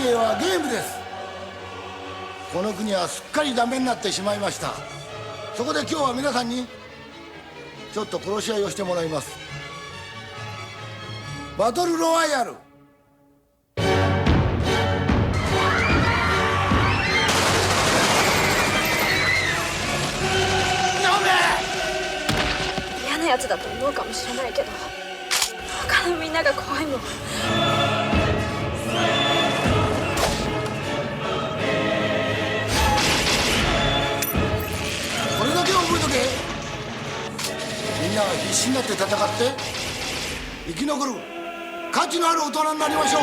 生はゲームです。この国はすっかりダメになってしまいました。そこで今日は皆さんにちょっと殺し合いをしてもらいます。バトルロワイヤル。嫌なやつだと思うかもしれないけど、他のみんなが怖いもん。これだけは覚えとけ。みんなが必死になって戦って生き残る価値のある大人になりましょう。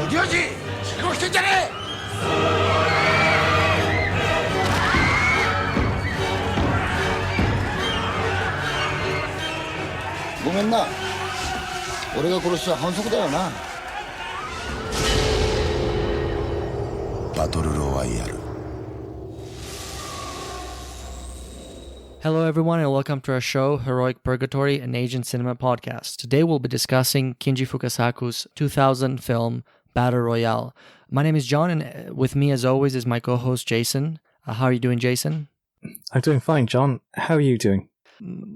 無気味死後してんじゃねえ。ごめんな、俺が殺しちゃ反則だよな。バトルロワイヤル。 Hello, everyone, and welcome to our show, Heroic Purgatory, an Asian cinema podcast. Today, we'll be discussing Kinji Fukasaku's 2000 film, Battle Royale. My name is John, and with me, as always, is my co-host, Jason. How are you doing, Jason? I'm doing fine, John. How are you doing?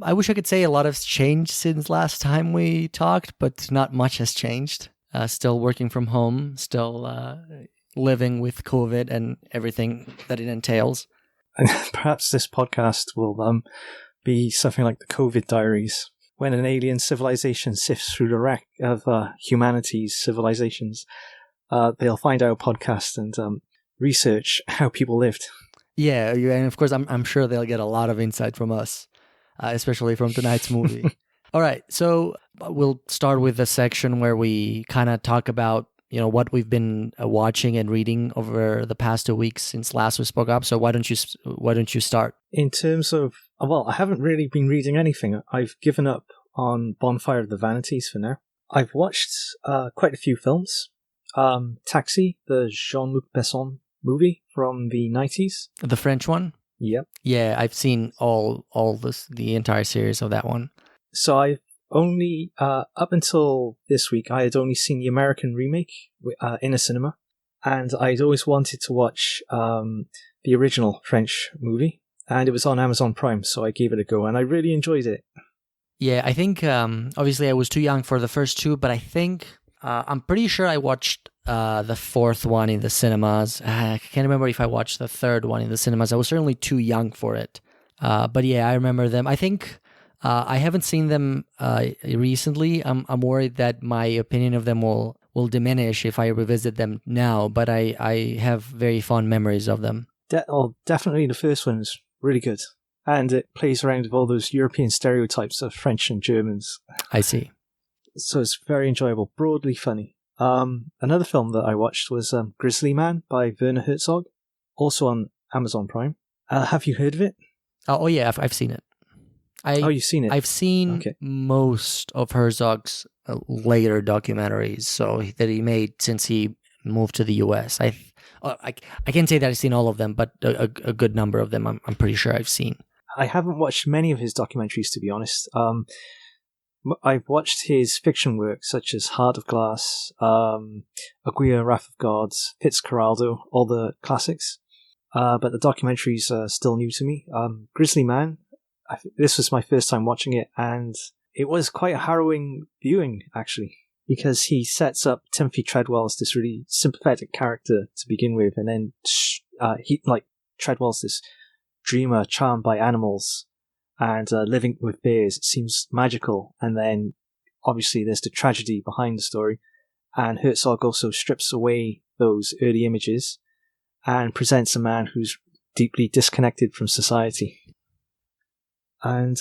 I wish I could say a lot has changed since last time we talked, but not much has changed. Still working from home, still living with COVID and everything that it entails. Perhaps this podcast will be something like the COVID diaries. When an alien civilization sifts through the wreck of humanity's civilizations, they'll find our podcast and research how people lived. Yeah, and of course, I'm sure they'll get a lot of insight from us, especially from tonight's movie. All right, so we'll start with the section where we kind of talk about what we've been watching and reading over the past 2 weeks since last we spoke up. So why don't you start? In terms of, well, I haven't really been reading anything. I've given up on Bonfire of the Vanities for now. I've watched quite a few films. Taxi, the Jean-Luc Besson movie from the 90s. The French one? Yep. Yeah, I've seen all the entire series of that one. So I've only, up until this week, I had only seen the American remake in a cinema, and I'd always wanted to watch the original French movie, and it was on Amazon Prime, so I gave it a go, and I really enjoyed it. Yeah, I think, obviously I was too young for the first two, but I think, I'm pretty sure I watched the fourth one in the cinemas. I can't remember if I watched the third one in the cinemas. I was certainly too young for it. But yeah, I remember them. I think I haven't seen them recently. I'm worried that my opinion of them will diminish if I revisit them now, but I have very fond memories of them. Definitely the first one is really good. And it plays around with all those European stereotypes of French and Germans. I see. So it's very enjoyable, broadly funny. Another film that I watched was Grizzly Man by Werner Herzog, also on Amazon Prime. Have you heard of it? Oh yeah, I've seen it. You've seen it? I've seen most of Herzog's later documentaries, so that he made since he moved to the US. I can't say that I've seen all of them, but a good number of them I'm pretty sure I've seen. I haven't watched many of his documentaries, to be honest. I've watched his fiction work, such as Heart of Glass, Aguirre, Wrath of Gods, Fitzcarraldo, all the classics. But the documentaries are still new to me. Grizzly Man, this was my first time watching it, and it was quite a harrowing viewing, actually, because he sets up Timothy Treadwell as this really sympathetic character to begin with, and then Treadwell's this dreamer charmed by animals and living with bears. It seems magical, and then obviously there's the tragedy behind the story, and Herzog also strips away those early images and presents a man who's deeply disconnected from society. And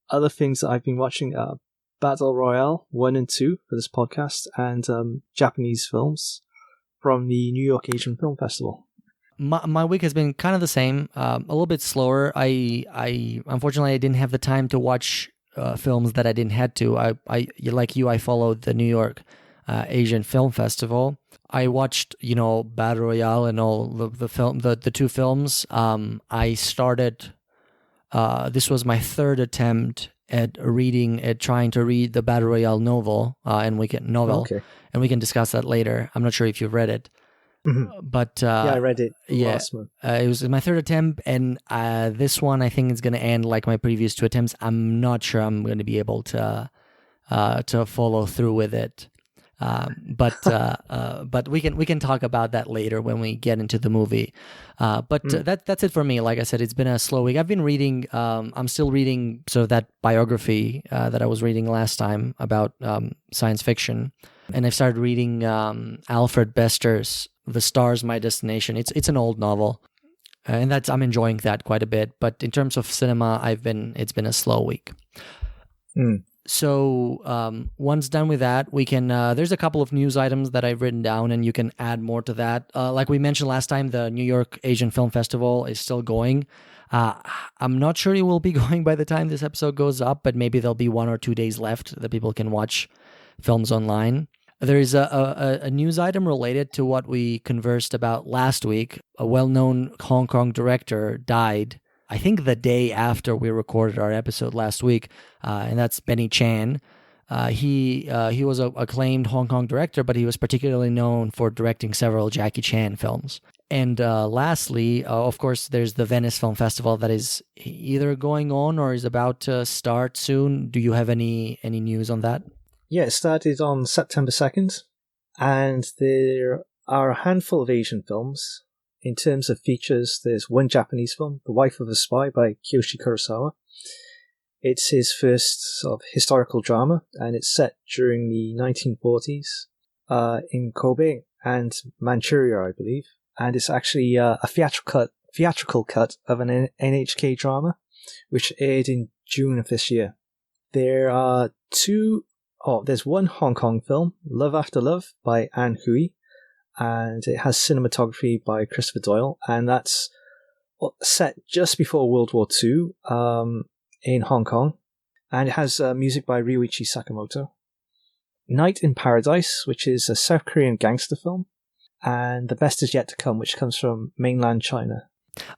other things that I've been watching are Battle Royale 1 and 2 for this podcast, and Japanese films from the New York Asian Film Festival. My week has been kind of the same, a little bit slower. I unfortunately I didn't have the time to watch films that I didn't have to. I like you, I followed the New York Asian Film Festival. I watched, Battle Royale and all the two films. I started. This was my third attempt at trying to read the Battle Royale novel, and we can discuss that later. I'm not sure if you've read it. Mm-hmm. But yeah, I read it last month. It was my third attempt, and this one I think is going to end like my previous 2 attempts. I'm not sure I'm going to be able to follow through with it. But we can talk about that later when we get into the movie. That's it for me. Like I said, it's been a slow week. I've been reading. I'm still reading sort of that biography that I was reading last time about science fiction, and I've started reading Alfred Bester's "The Stars, My Destination." It's an old novel, and I'm enjoying that quite a bit. But in terms of cinema, it's been a slow week. So once done with that, we can. There's a couple of news items that I've written down, and you can add more to that. Like we mentioned last time, the New York Asian Film Festival is still going. I'm not sure it will be going by the time this episode goes up, but maybe there'll be 1 or 2 days left that people can watch films online. There is a news item related to what we conversed about last week. A well-known Hong Kong director died, I think the day after we recorded our episode last week, and that's Benny Chan. He was an acclaimed Hong Kong director, but he was particularly known for directing several Jackie Chan films. And lastly, of course, there's the Venice Film Festival that is either going on or is about to start soon. Do you have any news on that? Yeah, it started on September 2nd, and there are a handful of Asian films. In terms of features, there's one Japanese film, The Wife of a Spy by Kiyoshi Kurosawa. It's his first sort of historical drama, and it's set during the 1940s in Kobe and Manchuria, I believe. And it's actually a theatrical cut of an NHK drama, which aired in June of this year. There are there's one Hong Kong film, Love After Love by Anne Hui, and it has cinematography by Christopher Doyle, and that's set just before World War II in Hong Kong, and it has music by Ryuichi Sakamoto. Night in Paradise, which is a South Korean gangster film, and The Best Is Yet to Come, which comes from mainland China.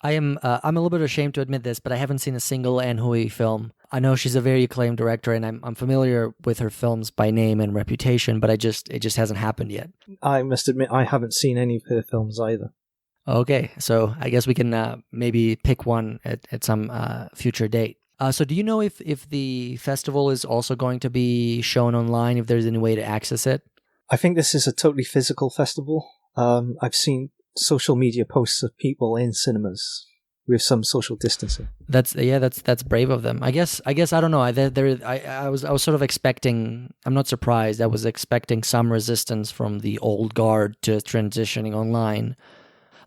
I'm a little bit ashamed to admit this, but I haven't seen a single Anne Hui film. I know she's a very acclaimed director, and I'm familiar with her films by name and reputation, but it just hasn't happened yet. I must admit I haven't seen any of her films either. Okay, so I guess we can maybe pick one at some future date. So do you know if the festival is also going to be shown online, if there's any way to access it? I think this is a totally physical festival. I've seen social media posts of people in cinemas with some social distancing. That's brave of them. I guess I don't know. I was sort of expecting. I'm not surprised. I was expecting some resistance from the old guard to transitioning online.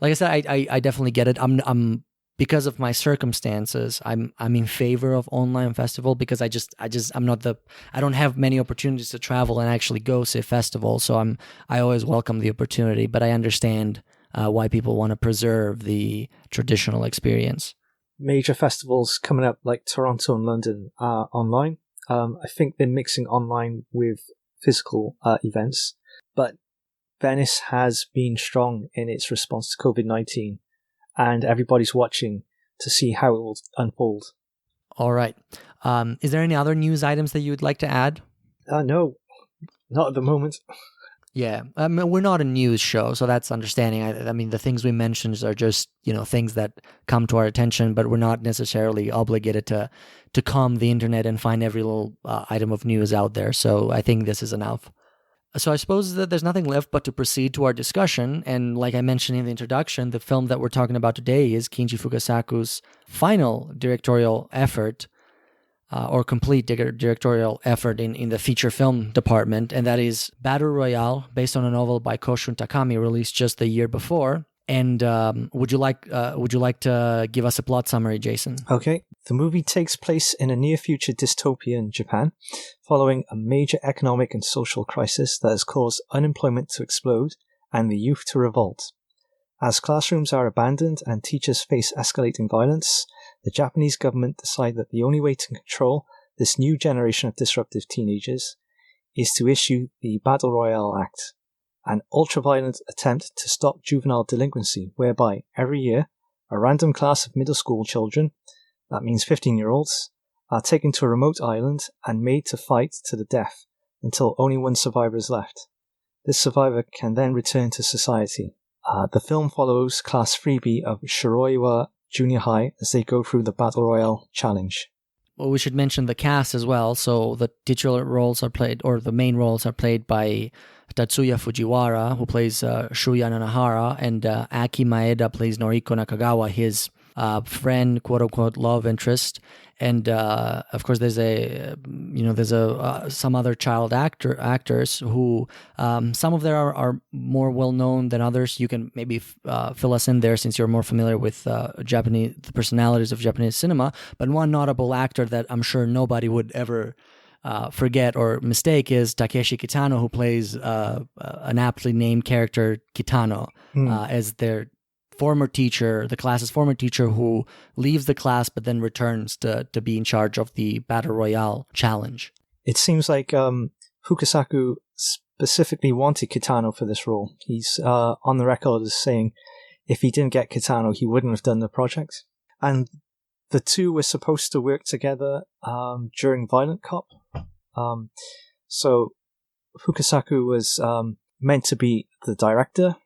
Like I said, I definitely get it. I'm because of my circumstances, I'm in favor of online festival because I don't have many opportunities to travel and actually go see a festival. So I always welcome the opportunity, but I understand why people want to preserve the traditional experience. Major festivals coming up like Toronto and London are online. I think they're mixing online with physical events, but Venice has been strong in its response to COVID-19, and everybody's watching to see how it will unfold. All right. Is there any other news items that you would like to add? No, not at the moment. Yeah, we're not a news show, so that's understanding. I mean, the things we mentioned are just, things that come to our attention, but we're not necessarily obligated to comb the internet and find every little item of news out there. So I think this is enough. So I suppose that there's nothing left but to proceed to our discussion. And like I mentioned in the introduction, the film that we're talking about today is Kinji Fukasaku's final directorial effort, or complete directorial effort in the feature film department, and that is Battle Royale, based on a novel by Koshun Takami, released just the year before. And would you like to give us a plot summary, Jason? Okay. The movie takes place in a near-future dystopian Japan, following a major economic and social crisis that has caused unemployment to explode and the youth to revolt. As classrooms are abandoned and teachers face escalating violence, the Japanese government decide that the only way to control this new generation of disruptive teenagers is to issue the Battle Royale Act, an ultra-violent attempt to stop juvenile delinquency, whereby every year a random class of middle school children, that means 15-year-olds, are taken to a remote island and made to fight to the death until only one survivor is left. This survivor can then return to society. The film follows Class 3B of Shiroiwa Junior High as they go through the Battle Royale challenge. Well, we should mention the cast as well. So the titular roles are played, or the main roles are played by Tatsuya Fujiwara, who plays Shuya Nanahara, and Aki Maeda plays Noriko Nakagawa, his friend, quote unquote, love interest. And of course, there's some other child actors who some of them are more well known than others. You can maybe fill us in there since you're more familiar with the personalities of Japanese cinema. But one notable actor that I'm sure nobody would ever forget or mistake is Takeshi Kitano, who plays an aptly named character Kitano as their former teacher, the class's former teacher, who leaves the class but then returns to be in charge of the Battle Royale challenge. It seems like Fukasaku specifically wanted Kitano for this role. He's on the record as saying if he didn't get Kitano, he wouldn't have done the project. And the two were supposed to work together during Violent Cop. So Fukasaku was meant to be the director.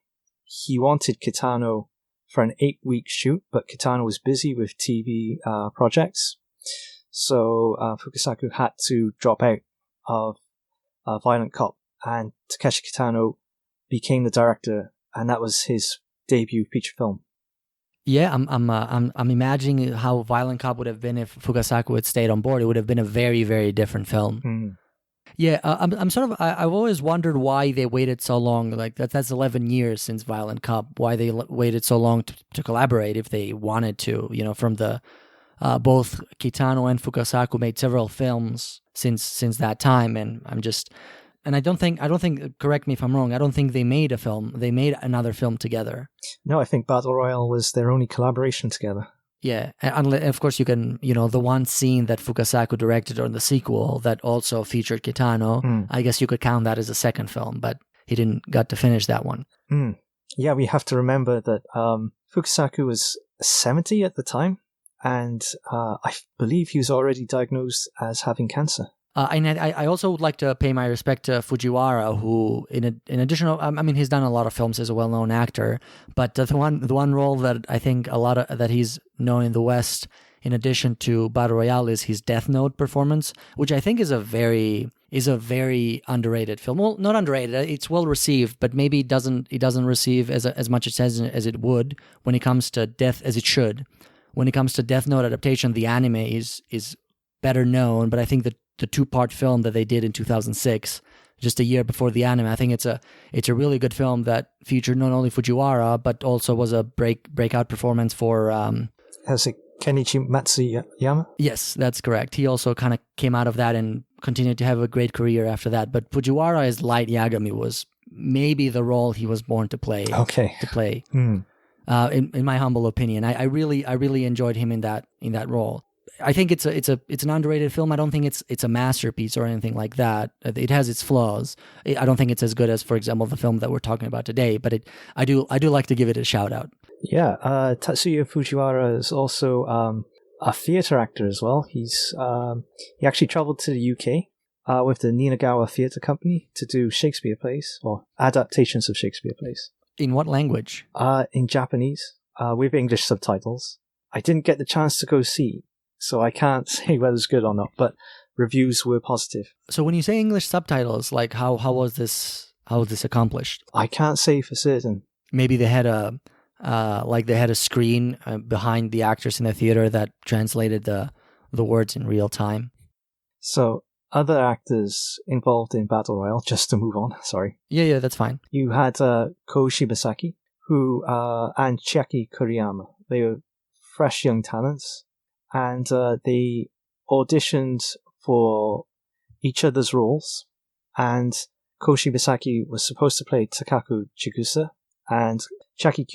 He wanted Kitano for an 8-week shoot, but Kitano was busy with TV projects. So Fukasaku had to drop out of Violent Cop, and Takeshi Kitano became the director, and that was his debut feature film. Yeah, I'm imagining how Violent Cop would have been if Fukasaku had stayed on board. It would have been a very, very different film. Yeah, I've always wondered why they waited so long. Like that's 11 years since Violent Cop. Why they waited so long to collaborate if they wanted to? From the both Kitano and Fukasaku made several films since that time, and I don't think. Correct me if I'm wrong. I don't think they made a film. They made another film together. No, I think Battle Royale was their only collaboration together. Yeah, and of course you can, the one scene that Fukasaku directed on the sequel that also featured Kitano, I guess you could count that as a second film, but he didn't got to finish that one. Yeah, we have to remember that Fukasaku was 70 at the time, and I believe he was already diagnosed as having cancer. And I also would like to pay my respect to Fujiwara, who, in addition, he's done a lot of films as a well-known actor, but the one role that I think that he's known in the West, in addition to Battle Royale, is his Death Note performance, which I think is a very underrated film. Well, not underrated; it's well received, but maybe it doesn't receive as much as it would when it comes to as it should. When it comes to Death Note adaptation, the anime is better known, but I think the 2-part film that they did in 2006, just a year before the anime, I think it's a really good film that featured not only Fujiwara but also was a breakout performance for Has it Kenichi Matsuyama? Yes, that's correct. He also kind of came out of that and continued to have a great career after that. But Fujiwara as Light Yagami was maybe the role he was born to play. Okay. In my humble opinion, I really enjoyed him in that role. I think it's an underrated film. I don't think it's a masterpiece or anything like that. It has its flaws. I don't think it's as good as, for example, the film that we're talking about today. But I do like to give it a shout out. Yeah, Tatsuya Fujiwara is also a theatre actor as well. He actually travelled to the UK with the Ninagawa Theatre Company to do Shakespeare plays or adaptations of Shakespeare plays. In what language? In Japanese, with English subtitles. I didn't get the chance to go see, so I can't say whether it's good or not, but reviews were positive. So when you say English subtitles, like how was this accomplished? I can't say for certain. Maybe they had a screen behind the actors in the theater that translated the words in real time. So other actors involved in Battle Royale, just to move on, sorry. Yeah, that's fine. You had Ko Shibasaki, and Chiaki Kuriyama. They were fresh young talents, and they auditioned for each other's roles, and Ko Shibasaki was supposed to play Takaku Chigusa, and Chiaki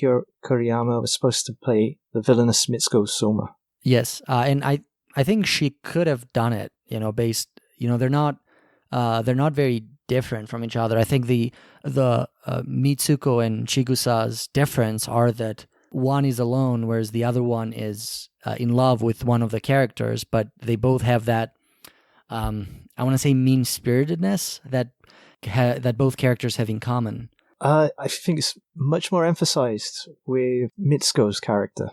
Kuriyama was supposed to play the villainous Mitsuko Soma. Yes, and I think she could have done it, they're not very different from each other. I think the Mitsuko and Chigusa's difference are that one is alone, whereas the other one is in love with one of the characters, but they both have that, I want to say, mean-spiritedness that both characters have in common. I think it's much more emphasized with Mitsuko's character.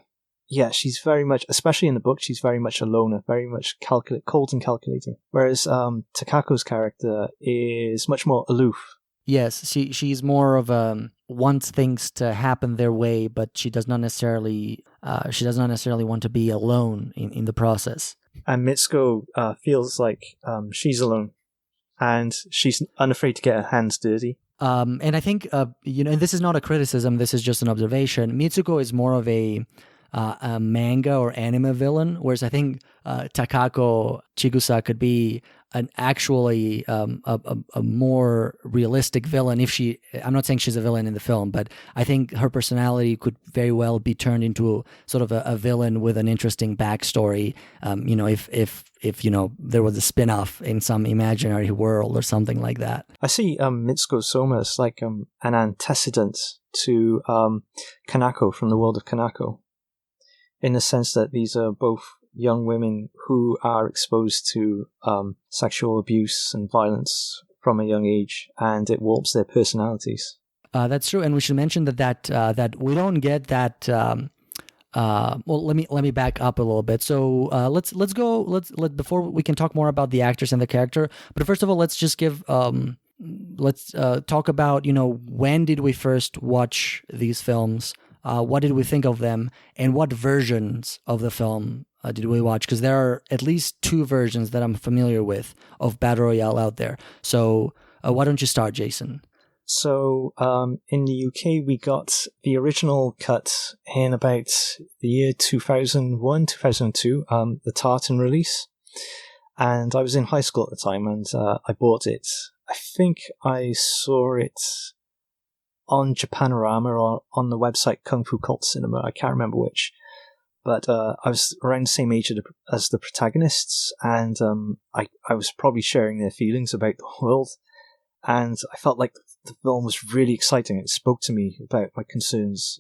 Yeah, she's very much, especially in the book, she's very much a loner, very much cold and calculating. Whereas Takako's character is much more aloof. Yes, she's more of wants things to happen their way, but she does not necessarily want to be alone in the process. And Mitsuko feels like she's alone, and she's unafraid to get her hands dirty. And I think and this is not a criticism. This is just an observation. Mitsuko is more of a manga or anime villain, whereas I think Takako Chigusa could be an actually a more realistic villain. I'm not saying she's a villain in the film, but I think her personality could very well be turned into sort of a villain with an interesting backstory. If there was a spin-off in some imaginary world or something like that. I see Mitsuko Soma as like an antecedent to Kanako from the world of Kanako, in the sense that these are both young women who are exposed to sexual abuse and violence from a young age, and it warps their personalities. That's true, and we should mention that we don't get that. Well, let me back up a little bit. So let's before we can talk more about the actors and the character. But first of all, let's just give let's talk about when did we first watch these films. What did we think of them, and what versions of the film did we watch? Because there are at least 2 versions that I'm familiar with of Battle Royale out there. So why don't you start, Jason? So in the UK, we got the original cut in about the year 2001, 2002, the Tartan release. And I was in high school at the time, and I bought it. I think I saw it on Japanorama or on the website Kung Fu Cult Cinema. I can't remember which. But I was around the same age as the protagonists, and I was probably sharing their feelings about the world. And I felt like the film was really exciting. It spoke to me about my concerns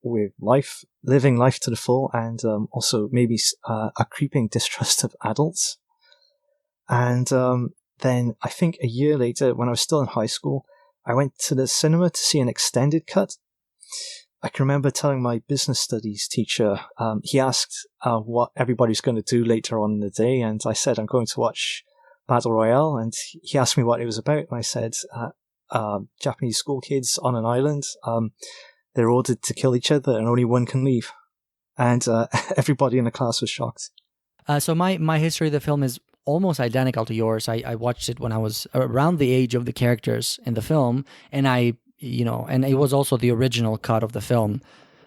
with life, living life to the full, and also maybe a creeping distrust of adults. And then I think a year later, when I was still in high school, I went to the cinema to see an extended cut. I can remember telling my business studies teacher, he asked what everybody's going to do later on in the day, and I said, I'm going to watch Battle Royale, and he asked me what it was about, and I said, Japanese school kids on an island, they're ordered to kill each other, and only one can leave. And everybody in the class was shocked. So my history of the film is almost identical to yours. I watched it when I was around the age of the characters in the film, and and it was also the original cut of the film.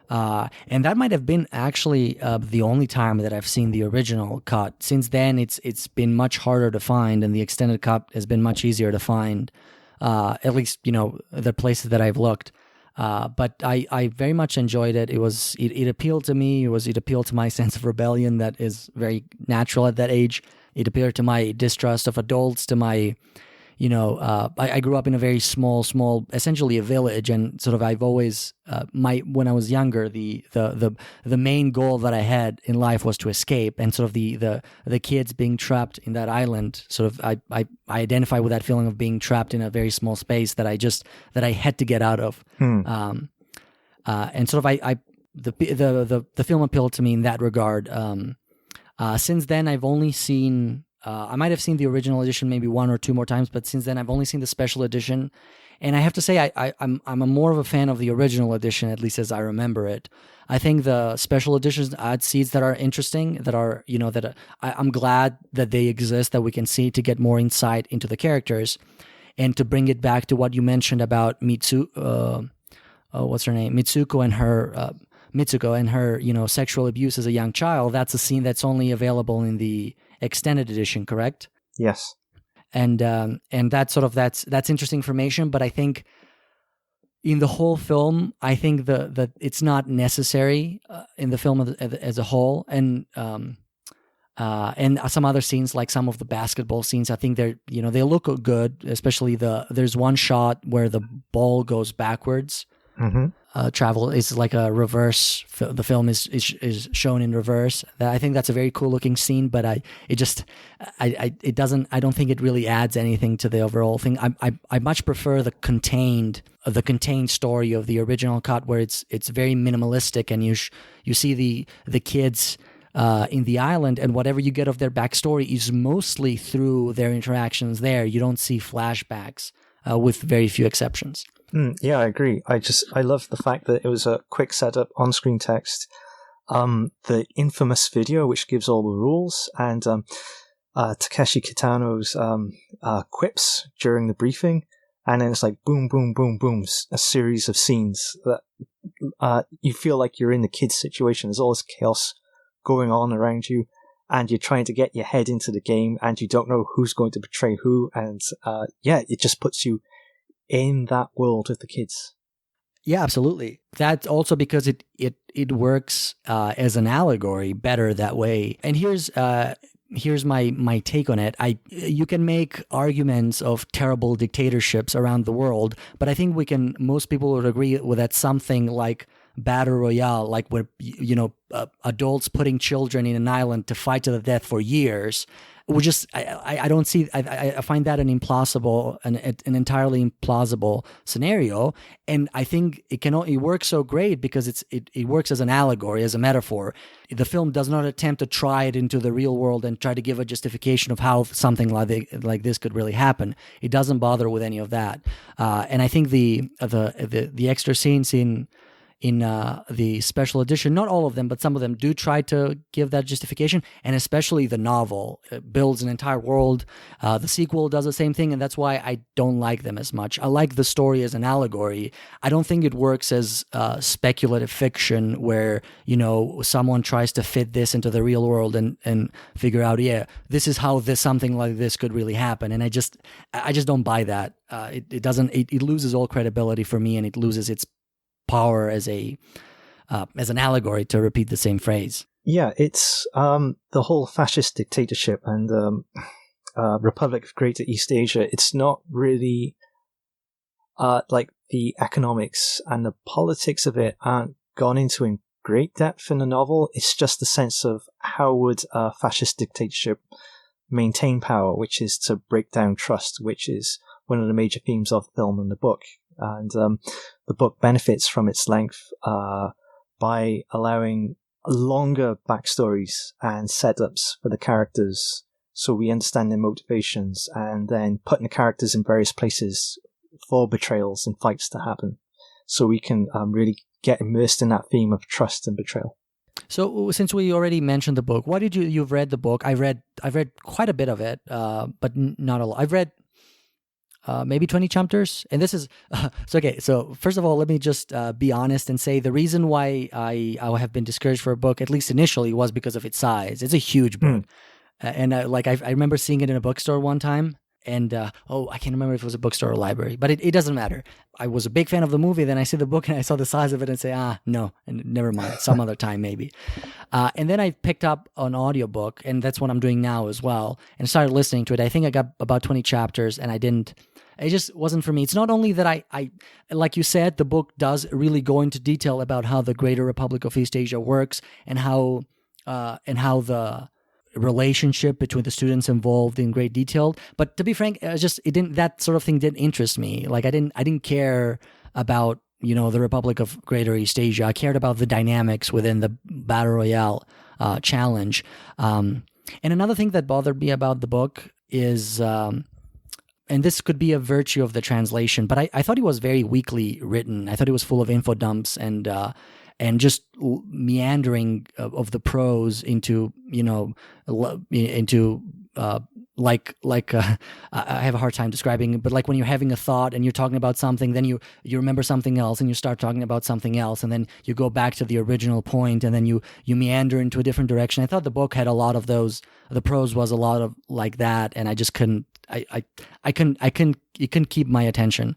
And that might have been actually the only time that I've seen the original cut. Since then, it's been much harder to find, and the extended cut has been much easier to find, at least, the places that I've looked. But I very much enjoyed it. It appealed to me. It appealed to my sense of rebellion that is very natural at that age. It appealed to my distrust of adults, to my I grew up in a very small, essentially a village, and sort of I've always when I was younger, the main goal that I had in life was to escape, and sort of the kids being trapped in that island. Sort of I identify with that feeling of being trapped in a very small space that I had to get out of. And sort of the film appealed to me in that regard. Since then, I've only seen. I might have seen the original edition maybe 1 or 2 more times, but since then I've only seen the special edition, and I have to say I'm a more of a fan of the original edition, at least as I remember it. I think the special editions add seeds that are interesting, that are I'm glad that they exist, that we can see to get more insight into the characters, and to bring it back to what you mentioned about what's her name, Mitsuko and her sexual abuse as a young child. That's a scene that's only available in the extended edition, correct? Yes. And that's interesting information, but I think in the whole film, I think that it's not necessary in the film as a whole, and some other scenes, like some of the basketball scenes, I think they look good, especially there's one shot where the ball goes backwards, travel is like a reverse. The film is shown in reverse. I think that's a very cool looking scene, but I don't think it really adds anything to the overall thing. I much prefer the contained story of the original cut, where it's very minimalistic, and you see the kids in the island, and whatever you get of their backstory is mostly through their interactions there. You don't see flashbacks, with very few exceptions. Yeah, I agree. I love the fact that it was a quick setup, on-screen text, the infamous video which gives all the rules, and Takeshi Kitano's quips during the briefing, and then it's like boom, boom, boom, boom, a series of scenes that you feel like you're in the kids' situation. There's all this chaos going on around you, and you're trying to get your head into the game, and you don't know who's going to betray who, and it just puts you in that world with the kids. Yeah, absolutely. That's also because it works as an allegory better that way. And here's my take on it. You can make arguments of terrible dictatorships around the world, but I think most people would agree with that something like Battle Royale, like where adults putting children in an island to fight to the death for years. I don't see. I find that an entirely implausible scenario, and I think it works so great because it works as an allegory, as a metaphor. The film does not attempt to try it into the real world and try to give a justification of how something like this could really happen. It doesn't bother with any of that, and I think the extra scenes in the special edition, not all of them, but some of them do try to give that justification, and especially the novel builds an entire world. The sequel does the same thing, and that's why I don't like them as much. I like the story as an allegory. I don't think it works as speculative fiction where, someone tries to fit this into the real world and figure out, this is how something like this could really happen. And I just don't buy that. It loses all credibility for me, and it loses its power as an allegory, to repeat the same phrase. Yeah, it's the whole fascist dictatorship and Republic of Greater East Asia. It's not really like the economics and the politics of it aren't gone into in great depth in the novel. It's just the sense of how would a fascist dictatorship maintain power, which is to break down trust, which is one of the major themes of the film and the book. And the book benefits from its length by allowing longer backstories and setups for the characters, so we understand their motivations, and then putting the characters in various places for betrayals and fights to happen, so we can really get immersed in that theme of trust and betrayal. So, since we already mentioned the book, you've read the book? I've read quite a bit of it, but not a lot. I've read maybe 20 chapters, and this is okay. So first of all, let me just be honest and say the reason why I have been discouraged for a book, at least initially, was because of its size. It's a huge book, and I remember seeing it in a bookstore one time, and I can't remember if it was a bookstore or a library, but it doesn't matter. I was a big fan of the movie, then I see the book and I saw the size of it and say, no, and never mind, some other time maybe. And then I picked up an audiobook, and that's what I'm doing now as well, and started listening to it. I think I got about 20 chapters, and it just wasn't for me. It's not only that I like you said, the book does really go into detail about how the Greater Republic of East Asia works, and how the relationship between the students involved in great detail. But to be frank, that sort of thing didn't interest me. Like I didn't care about, the Republic of Greater East Asia. I cared about the dynamics within the Battle Royale challenge. And another thing that bothered me about the book is, and this could be a virtue of the translation, but I thought it was very weakly written. I thought it was full of info dumps and just meandering of the prose into, I have a hard time describing it, but like when you're having a thought and you're talking about something, then you remember something else and you start talking about something else, and then you go back to the original point, and then you meander into a different direction. I thought the book had a lot of those. The prose was a lot of like that, and I just couldn't. I couldn't keep my attention.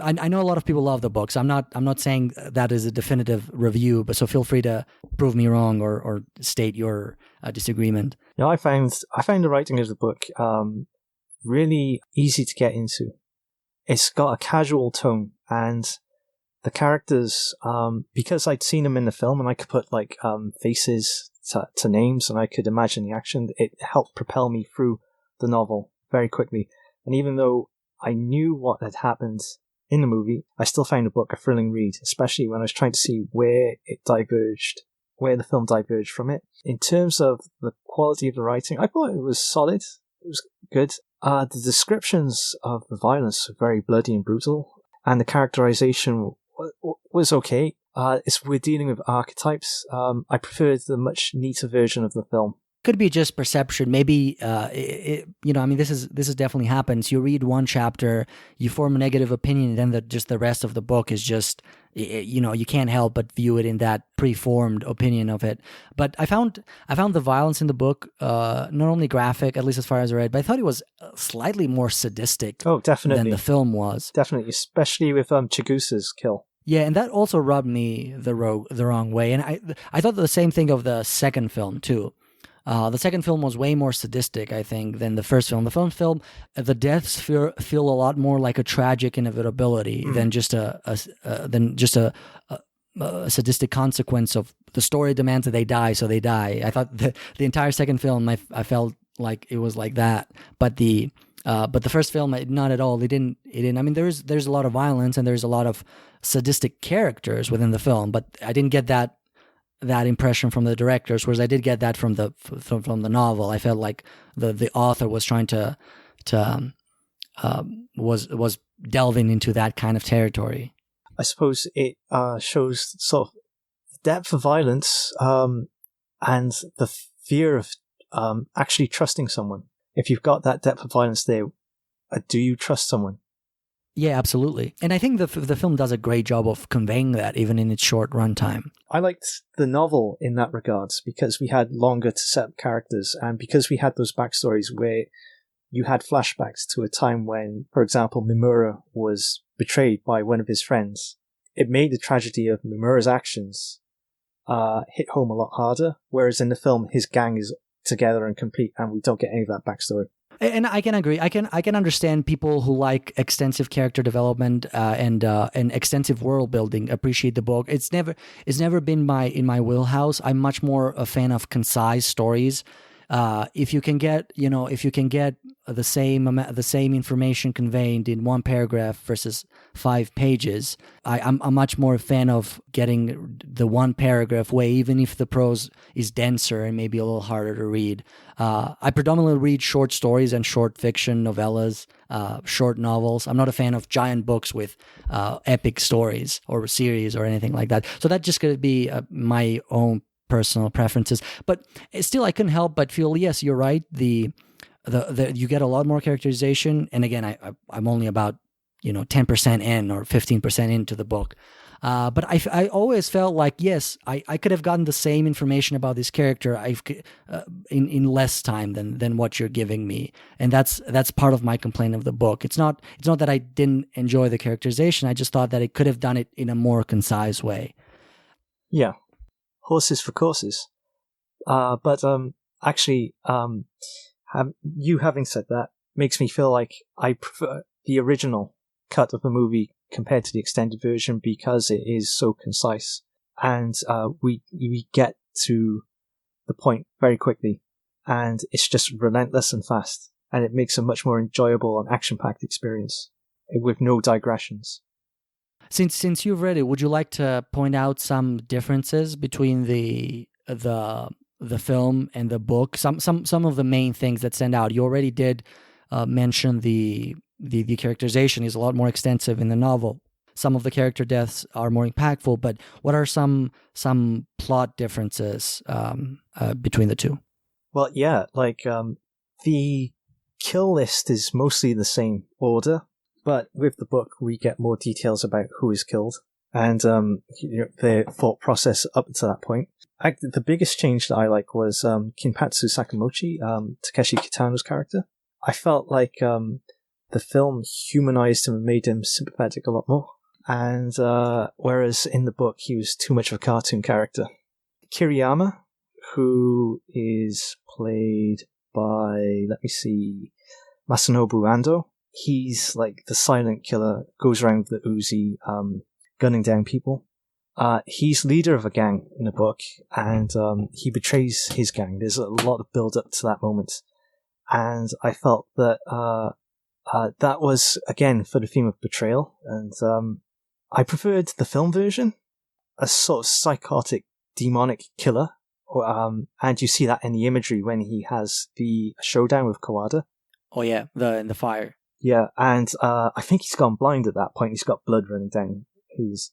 I know a lot of people love the book, so I'm not saying that is a definitive review, but so feel free to prove me wrong or state your disagreement. Yeah, I found the writing of the book really easy to get into. It's got a casual tone, and The characters, because I'd seen them in the film and I could put like faces to names and I could imagine the action, it helped propel me through the novel very quickly. And even though I knew what had happened in the movie, I still found the book a thrilling read, especially when I was trying to see where the film diverged from it. In terms of the quality of the writing, I thought it was solid. It was good. The descriptions of the violence were very bloody and brutal, and the characterization was okay. We're dealing with archetypes. I preferred the much neater version of the film. Could be just perception. Maybe, this is definitely happens. You read one chapter, you form a negative opinion, and then the rest of the book is just, you can't help but view it in that preformed opinion of it. But I found the violence in the book not only graphic, at least as far as I read, but I thought it was slightly more sadistic. Oh, definitely. Than the film was. Definitely, especially with Chigusa's kill. Yeah, and that also rubbed me the wrong way. And I thought the same thing of the second film too. The second film was way more sadistic, I think, than the first film. The first film, the deaths feel a lot more like a tragic inevitability than just a sadistic consequence of the story demands that they die, so they die. I thought the entire second film, I felt like it was like that, but the first film, not at all. It didn't. I mean, there's a lot of violence and there's a lot of sadistic characters within the film, but I didn't get that impression from the directors, whereas I did get that from the novel. I felt like the author was trying to was delving into that kind of territory. I suppose it shows sort of depth of violence and the fear of actually trusting someone. If you've got that depth of violence there, do you trust someone? Yeah, absolutely. And I think the film does a great job of conveying that, even in its short runtime. I liked the novel in that regards because we had longer to set up characters and because we had those backstories where you had flashbacks to a time when, for example, Mimura was betrayed by one of his friends. It made the tragedy of Mimura's actions hit home a lot harder, whereas in the film, his gang is together and complete and we don't get any of that backstory. And I can agree. I can understand people who like extensive character development and extensive world building appreciate the book. It's never been in my wheelhouse. I'm much more a fan of concise stories. If you can get the same information conveyed in one paragraph versus 5 pages, I'm much more a fan of getting the one paragraph way, even if the prose is denser and maybe a little harder to read. I predominantly read short stories and short fiction novellas, short novels. I'm not a fan of giant books with epic stories or series or anything like that. So that's just going to be my own personal preferences, but still I couldn't help but feel, yes, you're right, the you get a lot more characterization, and again I'm only about 10% in or 15% into the book, but I always felt like, yes, I could have gotten the same information about this character in less time than what you're giving me, and that's part of my complaint of the book. It's not that I didn't enjoy the characterization, I just thought that it could have done it in a more concise way. Yeah. Horses for courses. But actually, you having said that makes me feel like I prefer the original cut of the movie compared to the extended version because it is so concise. And we get to the point very quickly. And it's just relentless and fast. And it makes a much more enjoyable and action-packed experience with no digressions. Since you've read it, would you like to point out some differences between the film and the book? Some of the main things that stand out. You already did mention the characterization is a lot more extensive in the novel. Some of the character deaths are more impactful, but what are some plot differences between the two? Well, yeah, the kill list is mostly the same order. But with the book, we get more details about who is killed and their thought process up to that point. The biggest change that I like was Kinpatsu Sakamochi, Takeshi Kitano's character. I felt like the film humanized him and made him sympathetic a lot more. And whereas in the book, he was too much of a cartoon character. Kiriyama, who is played by, Masanobu Ando. He's like the silent killer, goes around with the Uzi, gunning down people. He's leader of a gang in the book, and he betrays his gang. There's a lot of build up to that moment, and I felt that that was again for the theme of betrayal, and I preferred the film version, a sort of psychotic, demonic killer, and you see that in the imagery when he has the showdown with Kawada. Oh yeah, in the fire. Yeah, and I think he's gone blind at that point. He's got blood running down his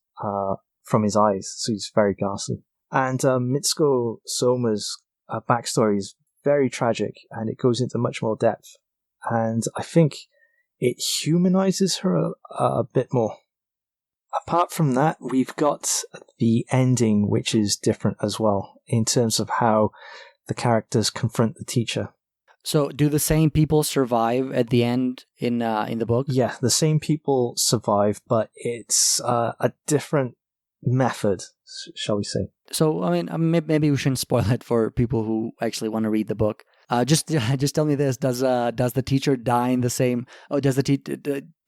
from his eyes, so he's very ghastly. And Mitsuko Soma's backstory is very tragic, and it goes into much more depth. And I think it humanizes her a bit more. Apart from that, we've got the ending, which is different as well, in terms of how the characters confront the teacher. So, do the same people survive at the end in the book? Yeah, the same people survive, but it's a different method, shall we say. So, I mean, maybe we shouldn't spoil it for people who actually want to read the book. Just tell me this: does the teacher die in the same? Oh, do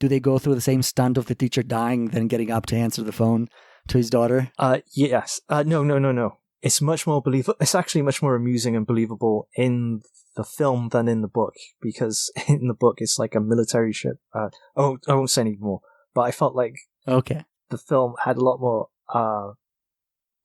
they go through the same stunt of the teacher dying, then getting up to answer the phone to his daughter? Yes. No. It's much more believable. It's actually much more amusing and believable in the film than in the book, because in the book it's like a military ship. I won't say any more, but I felt like the film had a lot more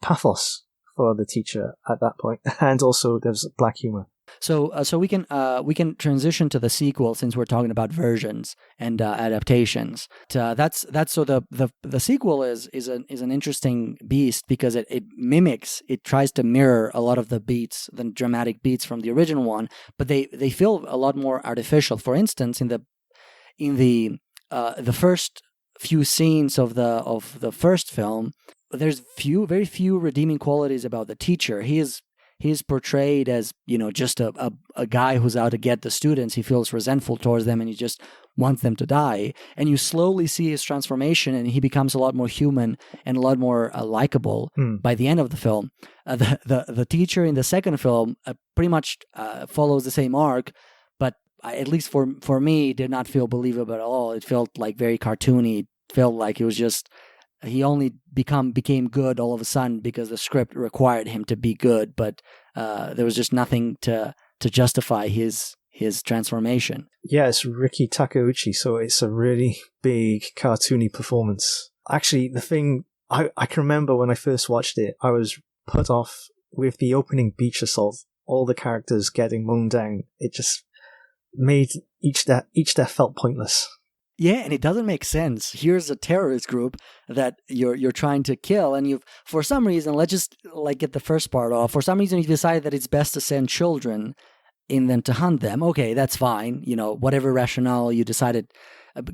pathos for the teacher at that point, and also there's black humor. So we can transition to the sequel, since we're talking about versions and adaptations. That's so the sequel is an interesting beast, because it tries to mirror a lot of the dramatic beats from the original one, but they feel a lot more artificial. For instance, in the first few scenes of the first film, there's very few redeeming qualities about the teacher. He's portrayed as, just a guy who's out to get the students. He feels resentful towards them, and he just wants them to die. And you slowly see his transformation, and he becomes a lot more human and a lot more likable by the end of the film. The teacher in the second film pretty much follows the same arc, but at least for me, did not feel believable at all. It felt like very cartoony. It felt like it was just... He only became good all of a sudden because the script required him to be good, but there was just nothing to justify his transformation. Yeah, it's Riki Takeuchi, so it's a really big cartoony performance. Actually, the thing I can remember when I first watched it, I was put off with the opening beach assault. All the characters getting mown down. It just made each death felt pointless. Yeah, and it doesn't make sense. Here's a terrorist group that you're trying to kill, and you've, for some reason, let's just get the first part off. For some reason, you decided that it's best to send children in them to hunt them. Okay, that's fine. Whatever rationale you decided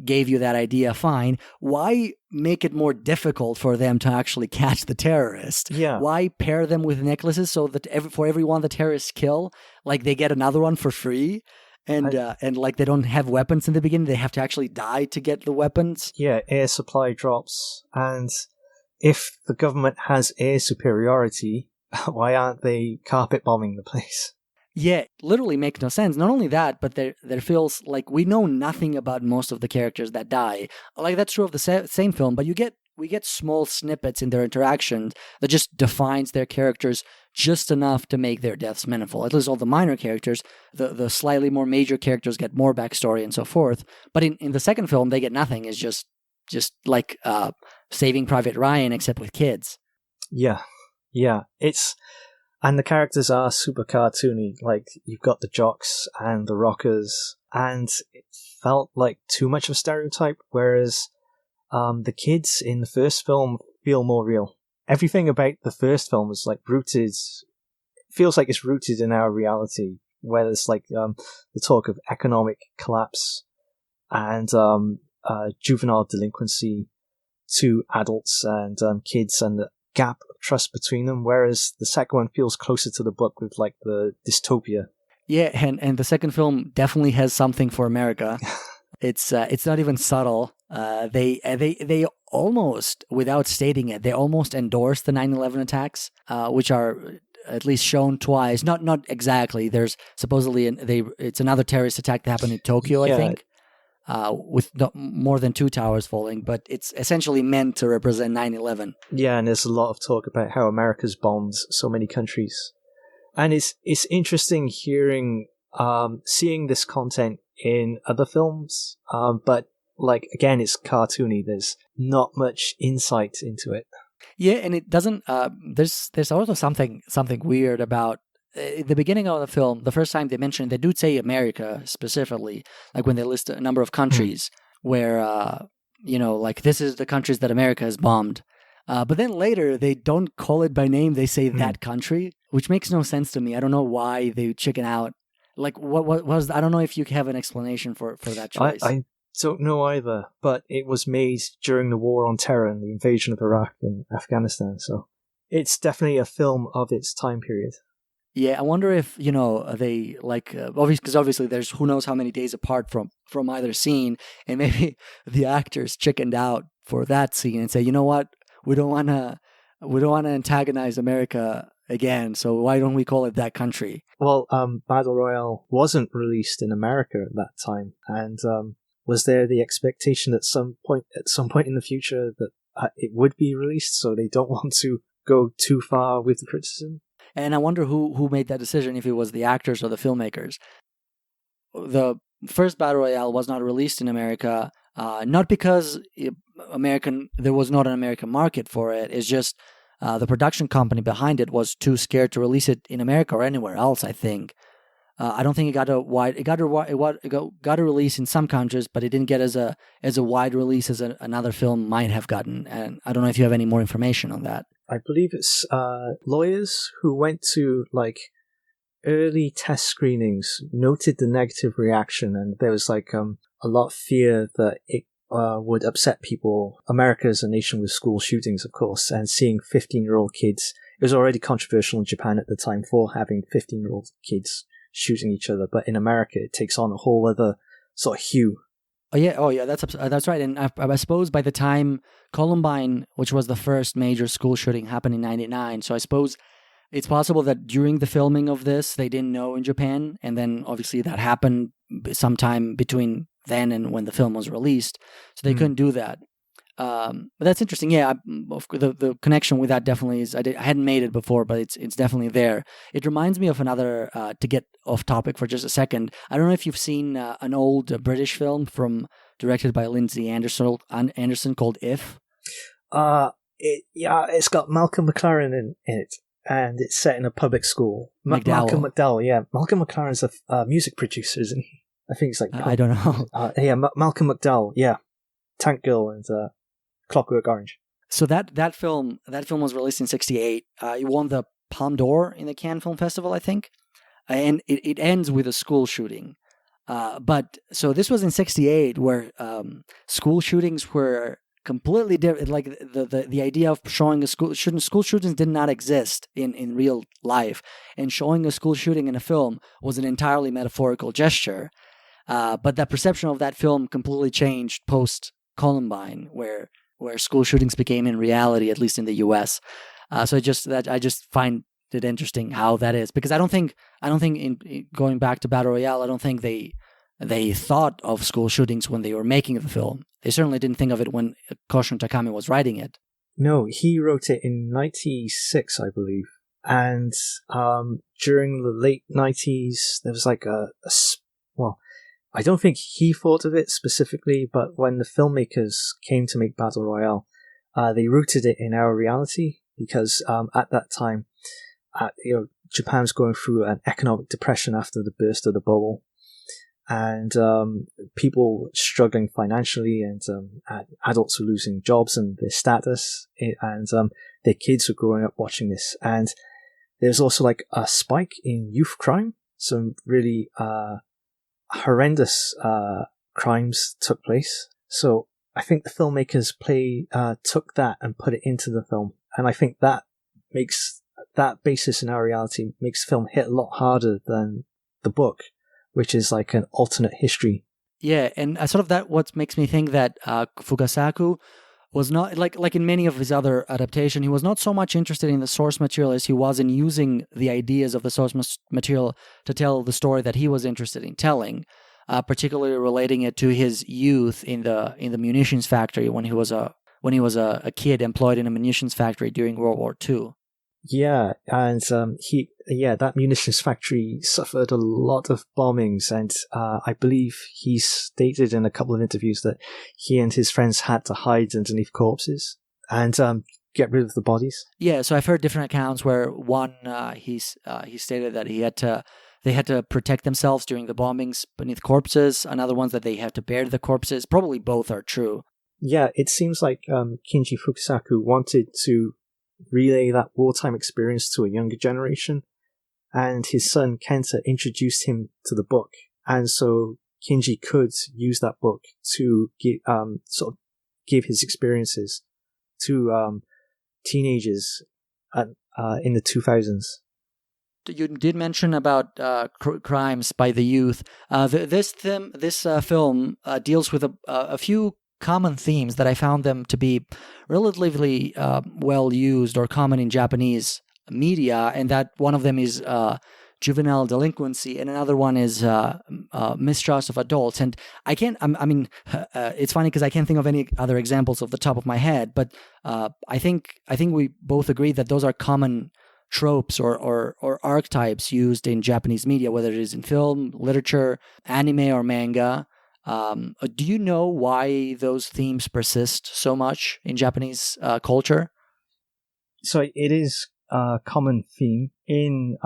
gave you that idea, fine. Why make it more difficult for them to actually catch the terrorist? Yeah. Why pair them with necklaces so that for every one the terrorists kill, they get another one for free? And they don't have weapons in the beginning. They have to actually die to get the weapons. Yeah, air supply drops. And if the government has air superiority, why aren't they carpet bombing the place? Yeah, literally makes no sense. Not only that, but there feels like we know nothing about most of the characters that die. That's true of the same film, but we get small snippets in their interactions that just defines their characters just enough to make their deaths meaningful. At least all the minor characters, the slightly more major characters get more backstory and so forth. But in the second film, they get nothing. It's just like Saving Private Ryan, except with kids. Yeah. And the characters are super cartoony. You've got the jocks and the rockers, and it felt like too much of a stereotype, whereas the kids in the first film feel more real. Everything about the first film is feels like it's rooted in our reality, where there's the talk of economic collapse and juvenile delinquency to adults and kids, and the gap of trust between them, whereas the second one feels closer to the book with the dystopia. Yeah, and the second film definitely has something for America. It's not even subtle. They almost, without stating it, they almost endorse the 9/11 attacks, which are at least shown twice. Not exactly. There's supposedly it's another terrorist attack that happened in Tokyo, I think. with more than 2 towers falling, but it's essentially meant to represent 9/11. Yeah, and there's a lot of talk about how America's bombed so many countries. And it's interesting hearing, seeing this content in other films, but like, again, it's cartoony. There's not much insight into it. Yeah, and it doesn't. There's also something weird about the beginning of the film. The first time they mention, they do say America specifically, like when they list a number of countries where like this is the countries that America has bombed. But then later they don't call it by name. They say that country, which makes no sense to me. I don't know why they chicken out. Like what was? I don't know if you have an explanation for that choice. I don't know either, but it was made during the War on Terror and the invasion of Iraq and Afghanistan, so it's definitely a film of its time period. Yeah, I wonder if, they like, obviously there's who knows how many days apart from either scene, and maybe the actors chickened out for that scene and say, you know what, we don't want to antagonize America again, so why don't we call it that country? Well, Battle Royale wasn't released in America at that time, and was there the expectation at some point in the future that it would be released, so they don't want to go too far with the criticism? And I wonder who made that decision, if it was the actors or the filmmakers. The first Battle Royale was not released in America, not because there was not an American market for it. It's just the production company behind it was too scared to release it in America or anywhere else, I think. I don't think it got a release in some countries, but it didn't get as a wide release as another film might have gotten. And I don't know if you have any more information on that. I believe it's lawyers who went to early test screenings noted the negative reaction, and there was a lot of fear that it would upset people. America is a nation with school shootings, of course, and seeing 15-year-old kids, it was already controversial in Japan at the time for having 15-year-old kids shooting each other, but in America it takes on a whole other sort of hue. Oh yeah, that's right. And I suppose by the time Columbine, which was the first major school shooting, happened in '99, so I suppose it's possible that during the filming of this they didn't know in Japan, and then obviously that happened sometime between then and when the film was released, so they couldn't do that. But that's interesting. Yeah, the connection with that definitely is. I hadn't made it before, but it's definitely there. It reminds me of another. To get off topic for just a second, I don't know if you've seen an old British film directed by Lindsay Anderson called If. It's got Malcolm McLaren in it, and it's set in a public school. Malcolm McDowell, yeah. Malcolm McLaren's a music producer, isn't he? I think it's I don't know. Malcolm McDowell, yeah. Tank Girl and Clockwork Orange. So that film was released in '68. It won the Palme d'Or in the Cannes Film Festival, I think, and it ends with a school shooting. But so this was in '68, where school shootings were completely different. Like the idea of showing school shootings did not exist in real life, and showing a school shooting in a film was an entirely metaphorical gesture. But the perception of that film completely changed post Columbine, where school shootings became in reality, at least in the U.S. So I just find it interesting how that is, because I don't think in going back to Battle Royale, I don't think they thought of school shootings when they were making the film. They certainly didn't think of it when Koshun Takami was writing it. No, he wrote it in '96, I believe, and during the late '90s, there was I don't think he thought of it specifically, but when the filmmakers came to make Battle Royale, they rooted it in our reality, because at that time, Japan was going through an economic depression after the burst of the bubble, and people struggling financially, and adults were losing jobs and their status, and their kids were growing up watching this. And there's also a spike in youth crime, some really horrendous crimes took place. So I think the filmmakers took that and put it into the film, and I think that makes that basis in our reality makes the film hit a lot harder than the book, which is like an alternate history. Yeah, and sort of that what makes me think that Fukasaku was not like in many of his other adaptations, he was not so much interested in the source material as he was in using the ideas of the source material to tell the story that he was interested in telling. particularly relating it to his youth in the munitions factory when he was a kid employed in a munitions factory during World War II. Yeah, and that munitions factory suffered a lot of bombings, and I believe he stated in a couple of interviews that he and his friends had to hide underneath corpses and get rid of the bodies. Yeah, so I've heard different accounts where one he stated that they had to protect themselves during the bombings beneath corpses. Another one's that they had to bury the corpses. Probably both are true. Yeah, it seems like Kinji Fukasaku wanted to relay that wartime experience to a younger generation, and his son Kenta introduced him to the book, and so Kinji could use that book to give his experiences to teenagers in the 2000s. You did mention about crimes by the youth. This film deals with a few common themes that I found them to be relatively well used or common in Japanese media, and that one of them is juvenile delinquency, and another one is mistrust of adults. And it's funny because I can't think of any other examples off the top of my head, but I think we both agree that those are common tropes or archetypes used in Japanese media, whether it is in film, literature, anime, or manga. Do you know why those themes persist so much in Japanese culture? So it is a common theme in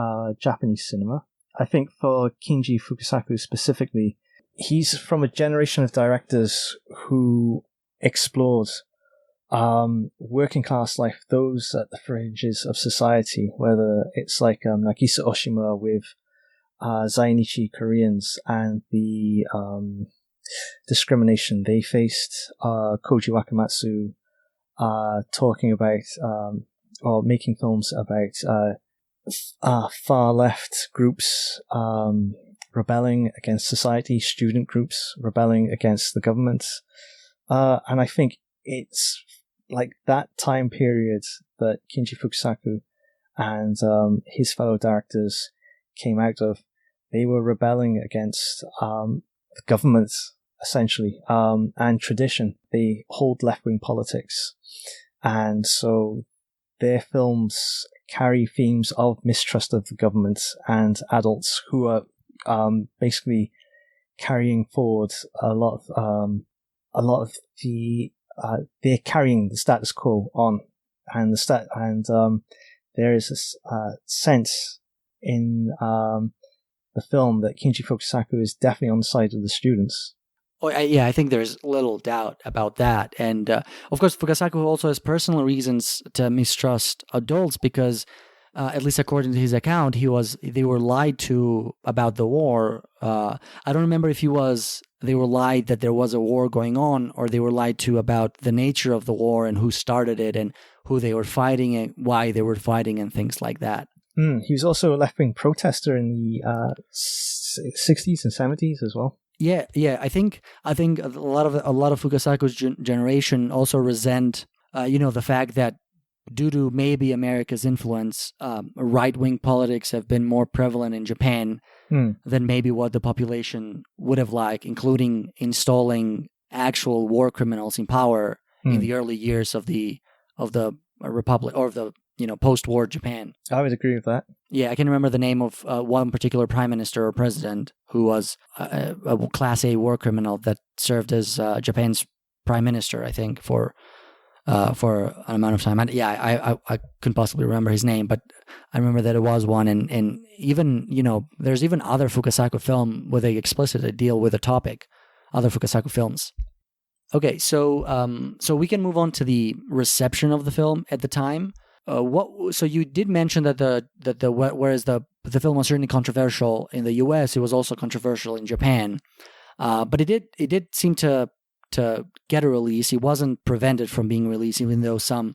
Japanese cinema. I think for Kinji Fukasaku specifically, he's from a generation of directors who explored working class life, those at the fringes of society, whether it's like Nagisa Oshima with Zainichi Koreans and the discrimination they faced, Koji Wakamatsu talking about or making films about far left groups rebelling against society, student groups rebelling against the government, and I think it's like that time period that Kinji Fukasaku and his fellow directors came out of. They were rebelling against the government, essentially, and tradition. They hold left-wing politics, and so their films carry themes of mistrust of the government and adults who are basically carrying forward a lot of the they're carrying the status quo on, and there is this sense in the film that Kinji Fukasaku is definitely on the side of the students. Oh, yeah, I think there's little doubt about that. And of course, Fukasaku also has personal reasons to mistrust adults because, at least according to his account, they were lied to about the war. I don't remember if they were lied that there was a war going on, or they were lied to about the nature of the war and who started it and who they were fighting and why they were fighting and things like that. He was also a left-wing protester in the 60s and 70s as well. Yeah. I think a lot of Fukasaku's generation also resent, the fact that due to maybe America's influence, right-wing politics have been more prevalent in Japan than maybe what the population would have liked, including installing actual war criminals in power in the early years of the republic or of the post-war Japan. I would agree with that. Yeah, I can remember the name of one particular prime minister or president who was a Class A war criminal that served as Japan's prime minister, I think, for an amount of time. I couldn't possibly remember his name, but I remember that it was one. And even, there's even other Fukasaku film where they explicitly deal with the topic, other Fukasaku films. Okay, so we can move on to the reception of the film at the time. So you did mention that whereas the film was certainly controversial in the U.S., it was also controversial in Japan. But it did seem to get a release. It wasn't prevented from being released, even though some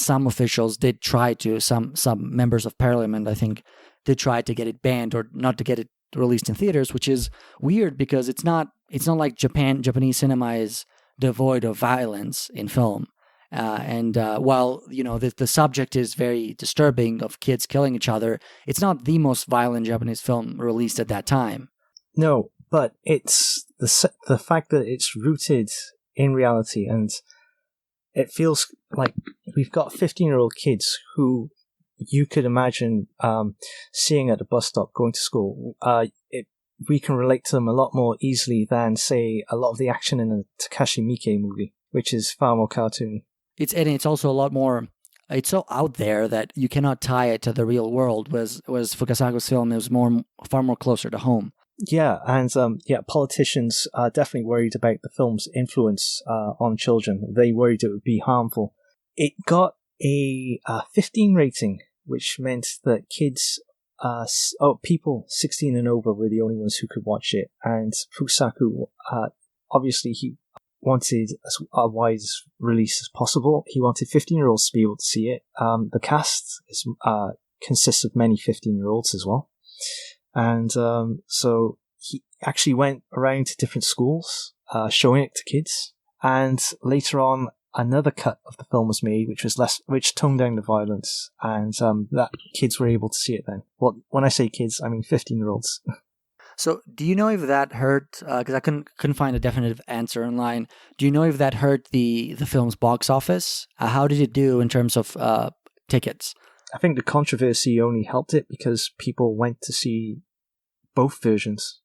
officials did try to. Some members of parliament, I think, did try to get it banned or not to get it released in theaters, which is weird because it's not like Japanese cinema is devoid of violence in film. While the subject is very disturbing of kids killing each other, it's not the most violent Japanese film released at that time. No, but it's the fact that it's rooted in reality, and it feels like we've got 15-year-old kids who you could imagine seeing at a bus stop going to school. We can relate to them a lot more easily than, say, a lot of the action in a Takashi Miike movie, which is far more cartoony. It's also a lot more. It's so out there that you cannot tie it to the real world. Was Fukasaku's film is far more closer to home. Yeah, and politicians are definitely worried about the film's influence on children. They worried it would be harmful. It got a 15 rating, which meant that people 16 and over were the only ones who could watch it. And Fukasaku, obviously, he wanted a wide release as possible. He wanted 15-year-olds to be able to see it. The cast consists of many 15-year-olds as well. And so he actually went around to different schools, showing it to kids. And later on, another cut of the film was made, which toned down the violence, and that kids were able to see it then. Well, when I say kids, I mean 15-year-olds. So, do you know if that hurt? Because I couldn't find a definitive answer online. Do you know if that hurt the film's box office? How did it do in terms of tickets? I think the controversy only helped it because people went to see both versions.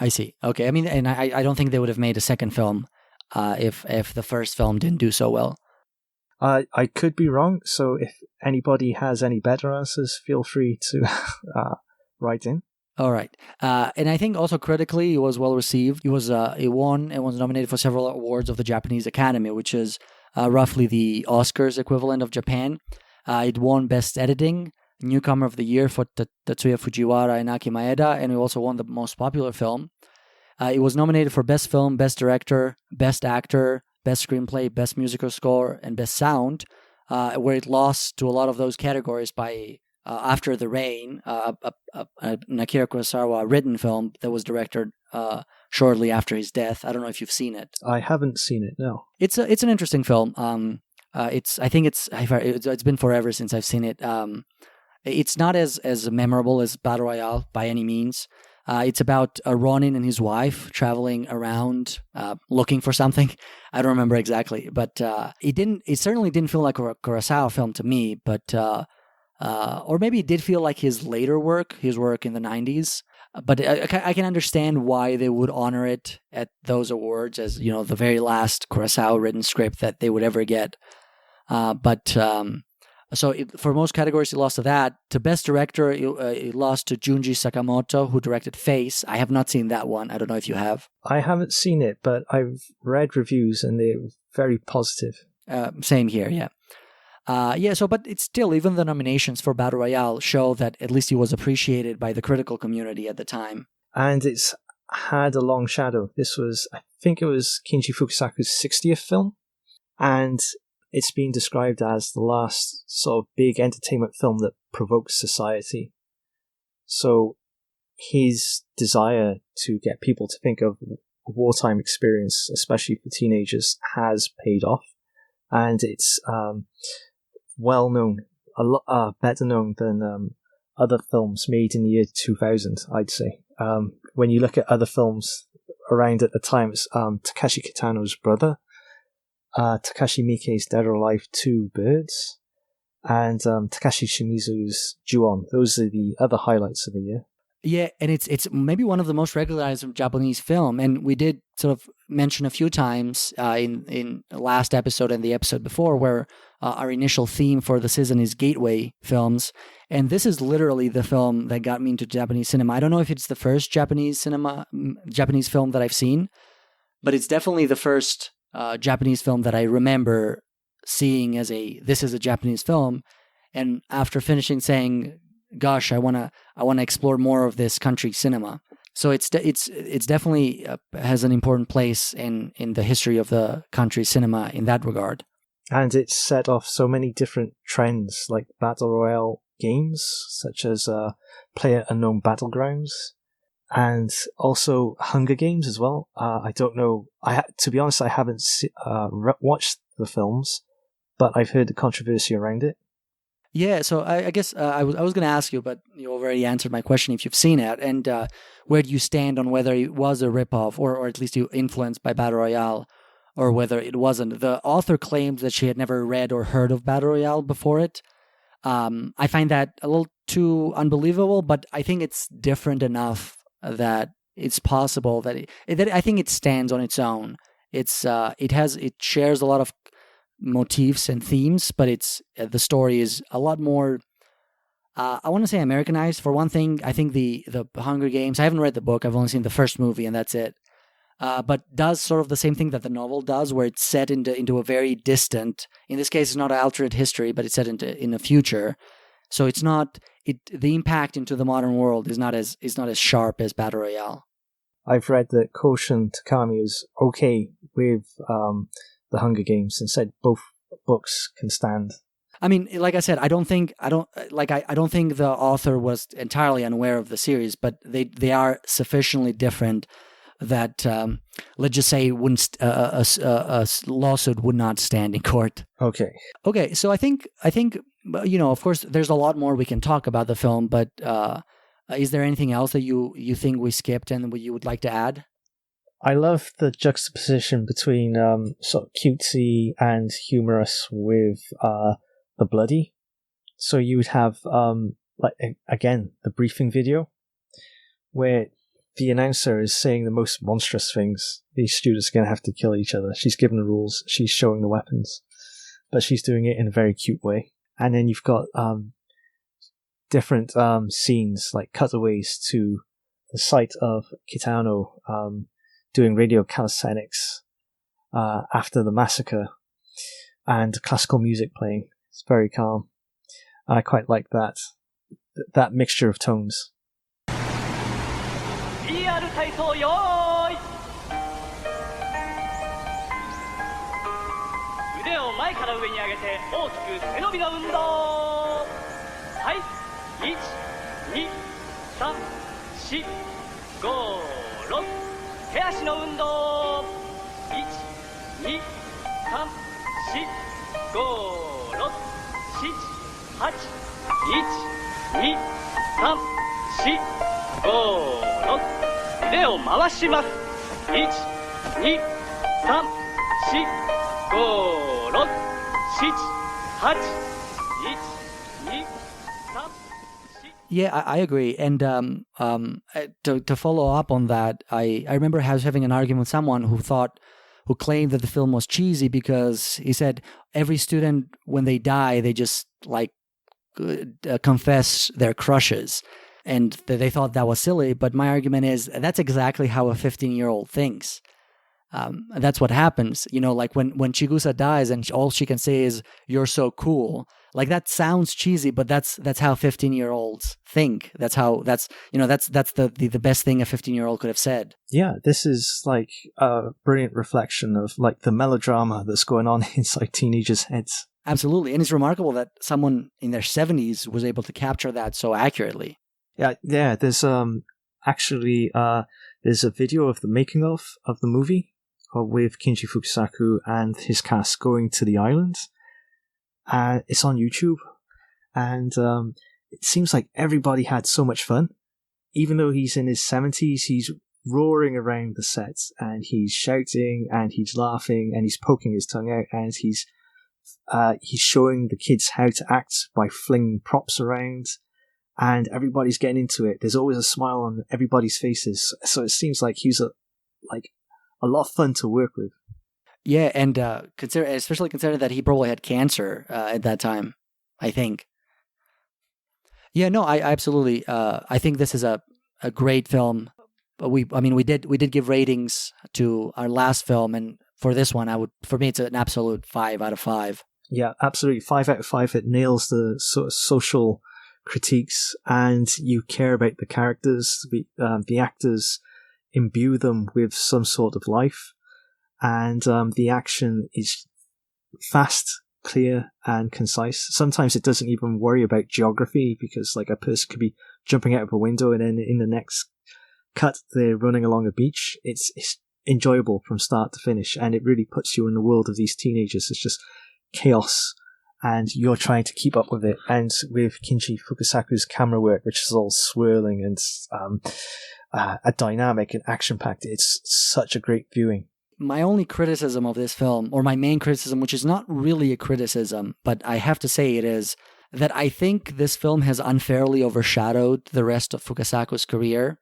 I see. Okay. I mean, and I don't think they would have made a second film if the first film didn't do so well. I could be wrong, so if anybody has any better answers, feel free to write in. All right. And I think also critically, it was well received. It was nominated for several awards of the Japanese Academy, which is roughly the Oscars equivalent of Japan. It won Best Editing, Newcomer of the Year for Tatsuya Fujiwara and Aki Maeda, and it also won the Most Popular Film. It was nominated for Best Film, Best Director, Best Actor, Best Screenplay, Best Musical Score, and Best Sound, where it lost to a lot of those categories by After the Rain, an Akira Kurosawa written film that was directed shortly after his death. I don't know if you've seen it. I haven't seen it, no. It's an interesting film. It's been forever since I've seen it. It's not as memorable as Battle Royale by any means. It's about a Ronin and his wife traveling around looking for something. I don't remember exactly, but it certainly didn't feel like a Kurosawa film to me, but or maybe it did feel like his later work, his work in the 90s. But I can understand why they would honor it at those awards as, the very last Kurosawa written script that they would ever get. For most categories, it lost to that. To Best Director, it lost to Junji Sakamoto, who directed Face. I have not seen that one. I don't know if you have. I haven't seen it, but I've read reviews and they're very positive. Same here, yeah. But it's still, even the nominations for Battle Royale show that at least he was appreciated by the critical community at the time. And it's had a long shadow. I think it was Kinji Fukasaku's 60th film. And it's been described as the last sort of big entertainment film that provokes society. So his desire to get people to think of a wartime experience, especially for teenagers, has paid off. And it's well known, a lot better known than other films made in the year 2000, I'd say. When you look at other films around at the time, it's Takashi Kitano's brother, Takashi Miike's Dead or Alive 2 Birds, and Takashi Shimizu's Ju-On. Those are the other highlights of the year. Yeah, and it's maybe one of the most recognized Japanese film, and we did sort of mention a few times in last episode and the episode before where our initial theme for the season is gateway films, and this is literally the film that got me into Japanese cinema. I don't know if it's the first Japanese film that I've seen, but it's definitely the first Japanese film that I remember seeing as this is a Japanese film, and after finishing saying, gosh, I wanna explore more of this country cinema. So it's definitely has an important place in the history of the country cinema in that regard. And it's set off so many different trends, like Battle Royale games, such as Player-Unknown Battlegrounds, and also Hunger Games as well. I don't know. To be honest, I haven't watched the films, but I've heard the controversy around it. Yeah, so I guess I was going to ask you, but you already answered my question if you've seen it, and where do you stand on whether it was a ripoff or at least you influenced by Battle Royale, or whether it wasn't. The author claimed that she had never read or heard of Battle Royale before it. I find that a little too unbelievable, but I think it's different enough that it's possible that that I think it stands on its own. It shares a lot of motifs and themes, but the story is a lot more. I want to say Americanized. For one thing, I think the Hunger Games. I haven't read the book. I've only seen the first movie, and that's it. But does sort of the same thing that the novel does, where it's set into a very distant. In this case, it's not an alternate history, but it's set in the future. So it's not the impact into the modern world is not as sharp as Battle Royale. I've read that Koshin Takami is okay with the Hunger Games and said both books can stand. I mean, like I said, I don't think the author was entirely unaware of the series, but they are sufficiently different that let's just say a lawsuit would not stand in court. Okay. So I think of course there's a lot more we can talk about the film, but is there anything else that you think we skipped and you would like to add? I love the juxtaposition between sort of cutesy and humorous with the bloody. So you would have again the briefing video where the announcer is saying the most monstrous things. These students are going to have to kill each other. She's given the rules. She's showing the weapons, but she's doing it in a very cute way. And then you've got different scenes, like cutaways to the site of Kitano doing radio calisthenics after the massacre, and classical music playing. It's very calm. I quite like that mixture of tones. Yeah, I agree. And to follow up on that, I remember having an argument with someone who claimed that the film was cheesy because he said every student, when they die, they just confess their crushes. And they thought that was silly. But my argument is that's exactly how a 15-year-old thinks. That's what happens. Like when Chigusa dies and all she can say is, "You're so cool." Like that sounds cheesy, but that's how 15-year-olds think. That's the best thing a 15-year-old could have said. Yeah, this is like a brilliant reflection of like the melodrama that's going on inside teenagers' heads. Absolutely. And it's remarkable that someone in their 70s was able to capture that so accurately. Yeah. There's actually there's a video of the making of the movie with Kinji Fukasaku and his cast going to the island. It's on YouTube, and it seems like everybody had so much fun. Even though he's in his 70s, he's roaring around the set, and he's shouting, and he's laughing, and he's poking his tongue out, and he's showing the kids how to act by flinging props around, and everybody's getting into it. There's always a smile on everybody's faces, so it seems like he's a lot of fun to work with. Yeah, and especially considering that he probably had cancer at that time, I think. Yeah, no, I absolutely. I think this is a great film. We did give ratings to our last film, and for this one, for me, it's an absolute 5 out of 5. Yeah, absolutely, 5 out of 5. It nails the sort of social critiques, and you care about the characters. The actors imbue them with some sort of life. And the action is fast, clear, and concise. Sometimes it doesn't even worry about geography because, like, a person could be jumping out of a window and then in the next cut they're running along a beach. It's enjoyable from start to finish, and it really puts you in the world of these teenagers. It's just chaos and you're trying to keep up with it. And with Kinji Fukasaku's camera work, which is all swirling and a dynamic and action-packed, it's such a great viewing. My only criticism of this film, or my main criticism, which is not really a criticism, but I have to say it is, that I think this film has unfairly overshadowed the rest of Fukasaku's career.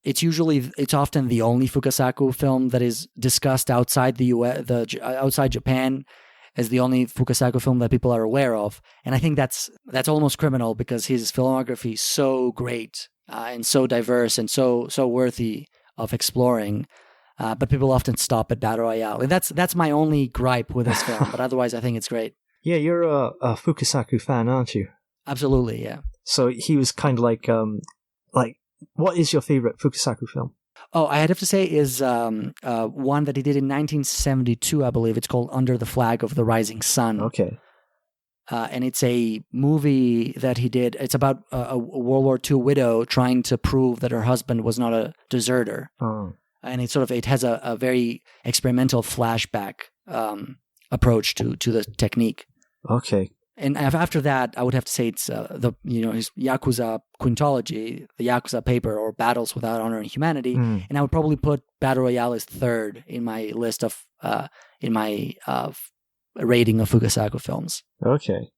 It's often the only Fukasaku film that is discussed outside the US, outside Japan, as the only Fukasaku film that people are aware of. And I think that's almost criminal, because his filmography is so great and so diverse and so worthy of exploring. But people often stop at Battle Royale. And that's my only gripe with this film. But otherwise, I think it's great. Yeah, you're a Fukasaku fan, aren't you? Absolutely, yeah. So he was kind of like, what is your favorite Fukasaku film? Oh, I'd have to say is one that he did in 1972, I believe. It's called Under the Flag of the Rising Sun. Okay. And it's a movie that he did. It's about a World War II widow trying to prove that her husband was not a deserter. Oh. And it has a very experimental flashback approach to the technique. Okay. And after that, I would have to say it's his Yakuza quintology, the Yakuza paper, or Battles Without Honor and Humanity. And I would probably put Battle Royale as third in my list of rating of Fukasaku films. Okay.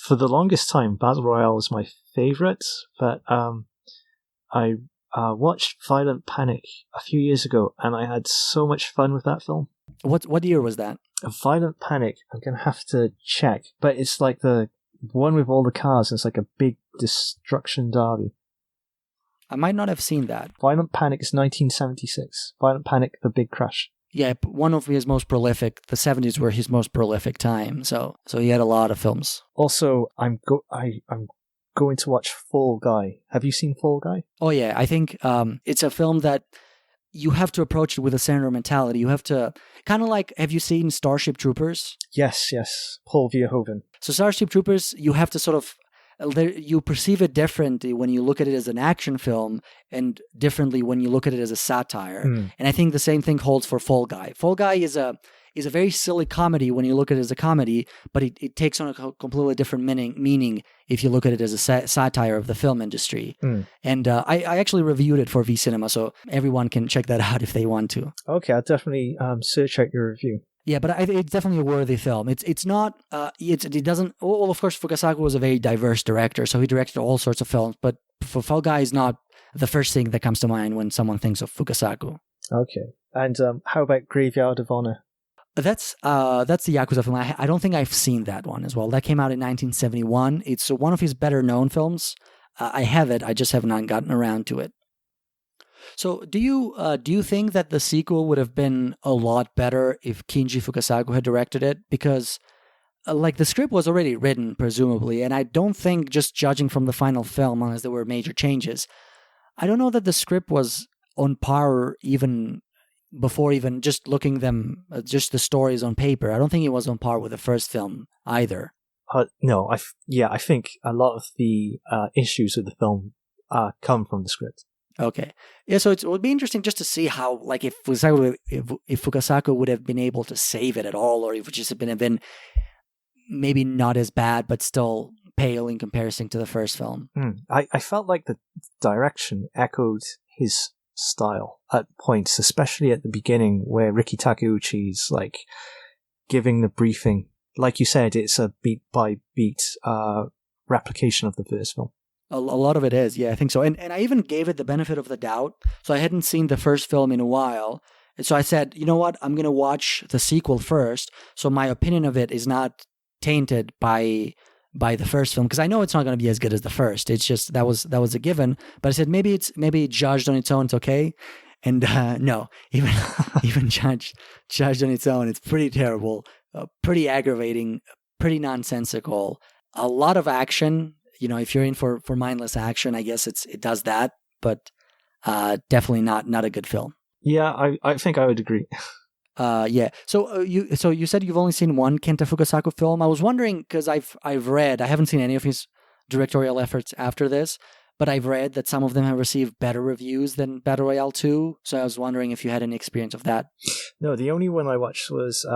For the longest time, Battle Royale was my favorite, but I watched Violent Panic a few years ago, and I had so much fun with that film. What year was that? A Violent Panic, I'm going to have to check, but it's like the one with all the cars, and it's like a big destruction derby. I might not have seen that. Violent Panic is 1976. Violent Panic, The Big Crash. Yeah, one of his most prolific. The 70s were his most prolific time, so he had a lot of films. Also, I'm going to watch Fall Guy. Have you seen Fall Guy? Oh yeah, I think it's a film that you have to approach it with a Senator mentality. You have to kind of like, have you seen Starship Troopers? Yes. Paul Verhoeven. So Starship Troopers, you have to sort of, you perceive it differently when you look at it as an action film, and differently when you look at it as a satire. And I think the same thing holds for Fall Guy. Fall Guy is a very silly comedy when you look at it as a comedy, but it takes on a completely different meaning if you look at it as a satire of the film industry. And I actually reviewed it for V Cinema, so everyone can check that out if they want to. Okay, I'll definitely search out your review. Yeah, but it's definitely a worthy film. It's not. It doesn't. Well, of course, Fukasaku was a very diverse director, so he directed all sorts of films. But for Fall Guy is not the first thing that comes to mind when someone thinks of Fukasaku. Okay, and how about Graveyard of Honor? That's the Yakuza film. I don't think I've seen that one as well. That came out in 1971. It's one of his better known films. I have it. I just have not gotten around to it. So do you think that the sequel would have been a lot better if Kinji Fukasaku had directed it? Because the script was already written, presumably, and I don't think, just judging from the final film, unless there were major changes, I don't know that the script was on par even before even just looking them, just the stories on paper. I don't think it was on par with the first film either. No, I think a lot of the issues with the film come from the script. Okay. Yeah, so it would be interesting just to see how, if Fukasaku would have been able to save it at all, or if it would just have been maybe not as bad, but still pale in comparison to the first film. I felt like the direction echoed his style at points, especially at the beginning where Riki Takeuchi's giving the briefing. Like you said, it's a beat by beat replication of the first film. A lot of it is, yeah, I think so. And I even gave it the benefit of the doubt. So I hadn't seen the first film in a while. And so I said, you know what, I'm going to watch the sequel first. So my opinion of it is not tainted by the first film, because I know it's not going to be as good as the first. It's just that was a given. But I said maybe judged on its own, it's okay. And no, even judged on its own, it's pretty terrible, pretty aggravating, pretty nonsensical. A lot of action. If you're in for mindless action, I guess it does that, but definitely not a good film. Yeah, I think I would agree. Yeah. So you said you've only seen one Kenta Fukasaku film. I was wondering, because I've read, I haven't seen any of his directorial efforts after this, but I've read that some of them have received better reviews than Battle Royale 2. So I was wondering if you had any experience of that. No, the only one I watched was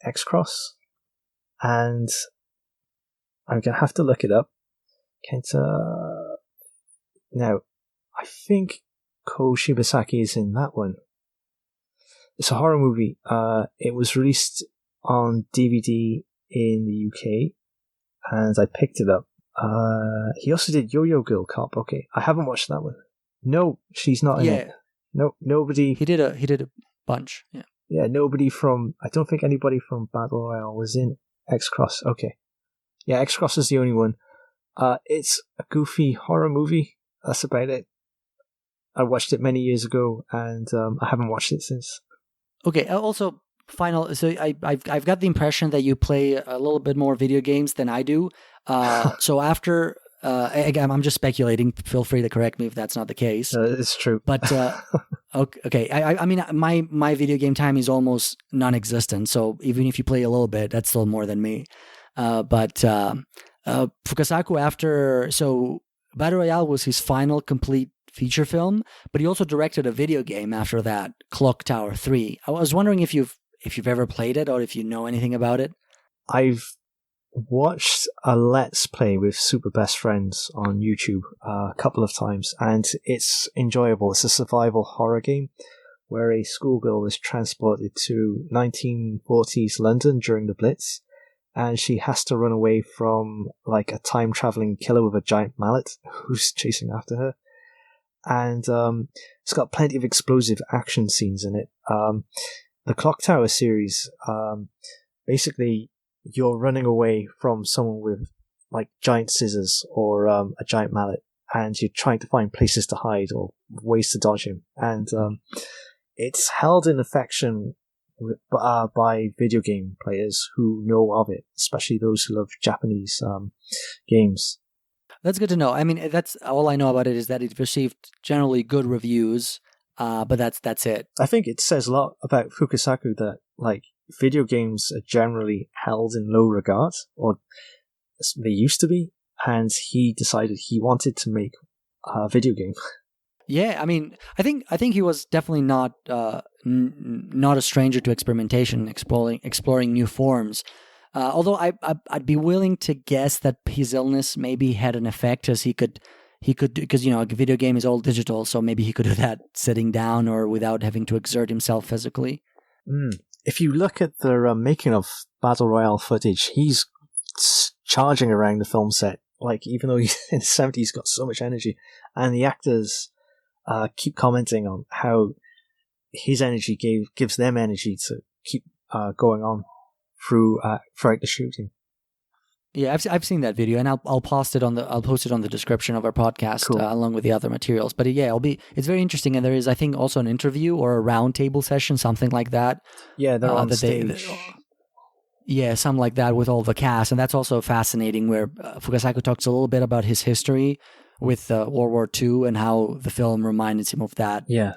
X-Cross, and I'm going to have to look it up. Kenta... Now, I think Ko Shibasaki is in that one. It's a horror movie. It was released on DVD in the UK, and I picked it up. He also did Yo-Yo Girl Cop. Okay, I haven't watched that one. No, she's not in it. No, nobody. He did a bunch. Yeah. Yeah, nobody from. I don't think anybody from Battle Royale was in X-Cross. Okay. Yeah, X-Cross is the only one. It's a goofy horror movie. That's about it. I watched it many years ago, and I haven't watched it since. Okay. Also, final. So I've got the impression that you play a little bit more video games than I do. So after. Again, I'm just speculating. Feel free to correct me if that's not the case. It's true. But okay. I mean, my video game time is almost non-existent. So even if you play a little bit, that's still more than me. But Fukasaku, so Battle Royale was his final complete feature film, but he also directed a video game after that, Clock Tower 3. I was wondering if you've ever played it or if you know anything about it. I've watched a Let's Play with Super Best Friends on YouTube a couple of times, and it's enjoyable. It's a survival horror game where a schoolgirl is transported to 1940s London during the Blitz, and she has to run away from like a time-traveling killer with a giant mallet who's chasing after her. And it's got plenty of explosive action scenes in it. The Clock Tower series, basically, you're running away from someone with like giant scissors or a giant mallet, and you're trying to find places to hide or ways to dodge him. And it's held in affection by video game players who know of it, especially those who love Japanese games. That's good to know. I mean, that's all I know about it is that it received generally good reviews, but that's it. I think it says a lot about Fukasaku that like video games are generally held in low regard, or they used to be, and he decided he wanted to make a video game. Yeah, I mean, I think he was definitely not not a stranger to experimentation, exploring new forms. Although I'd be willing to guess that his illness maybe had an effect, as he could because a video game is all digital, so maybe he could do that sitting down or without having to exert himself physically. If you look at the making of Battle Royale footage, he's charging around the film set. Like, even though he's in his 70s, he's got so much energy. And the actors keep commenting on how his energy gives them energy to keep going on throughout the shooting. Yeah, I've seen that video, and I'll post it on the description of our podcast, cool. Along with the other materials. But yeah, it's very interesting, and there is, I think, also an interview or a roundtable session, something like that. Yeah, they're on stage. Yeah, something like that with all the cast, and that's also fascinating. Where Fukasaku talks a little bit about his history with World War II and how the film reminded him of that. Yeah.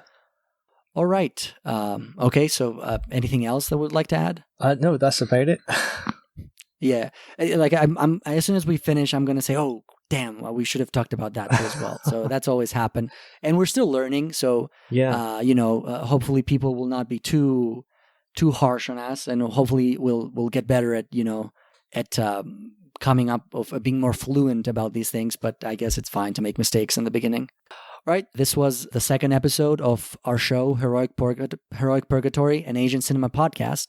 All right. Okay. So, anything else that would like to add? No, that's about it. Yeah, like I'm. As soon as we finish, I'm gonna say, "Oh, damn! Well, we should have talked about that too as well." So that's always happened, and we're still learning. So yeah, hopefully people will not be too harsh on us, and hopefully we'll get better at coming up of being more fluent about these things. But I guess it's fine to make mistakes in the beginning. All right, this was the second episode of our show, Heroic Purgatory, an Asian cinema podcast.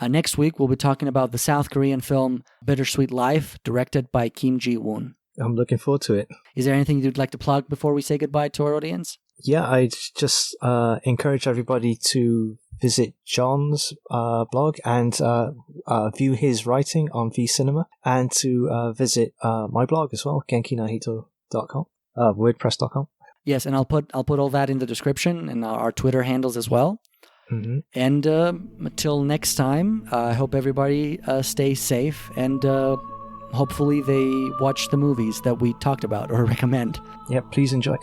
Next week, we'll be talking about the South Korean film Bittersweet Life, directed by Kim Ji-woon. I'm looking forward to it. Is there anything you'd like to plug before we say goodbye to our audience? Yeah, I'd just encourage everybody to visit John's blog and view his writing on V-Cinema, and to visit my blog as well, genkinahito.com, wordpress.com. Yes, and I'll put all that in the description and our Twitter handles as well. Mm-hmm. And until next time, I hope everybody stays safe, and hopefully they watch the movies that we talked about or recommend. Yeah, please enjoy.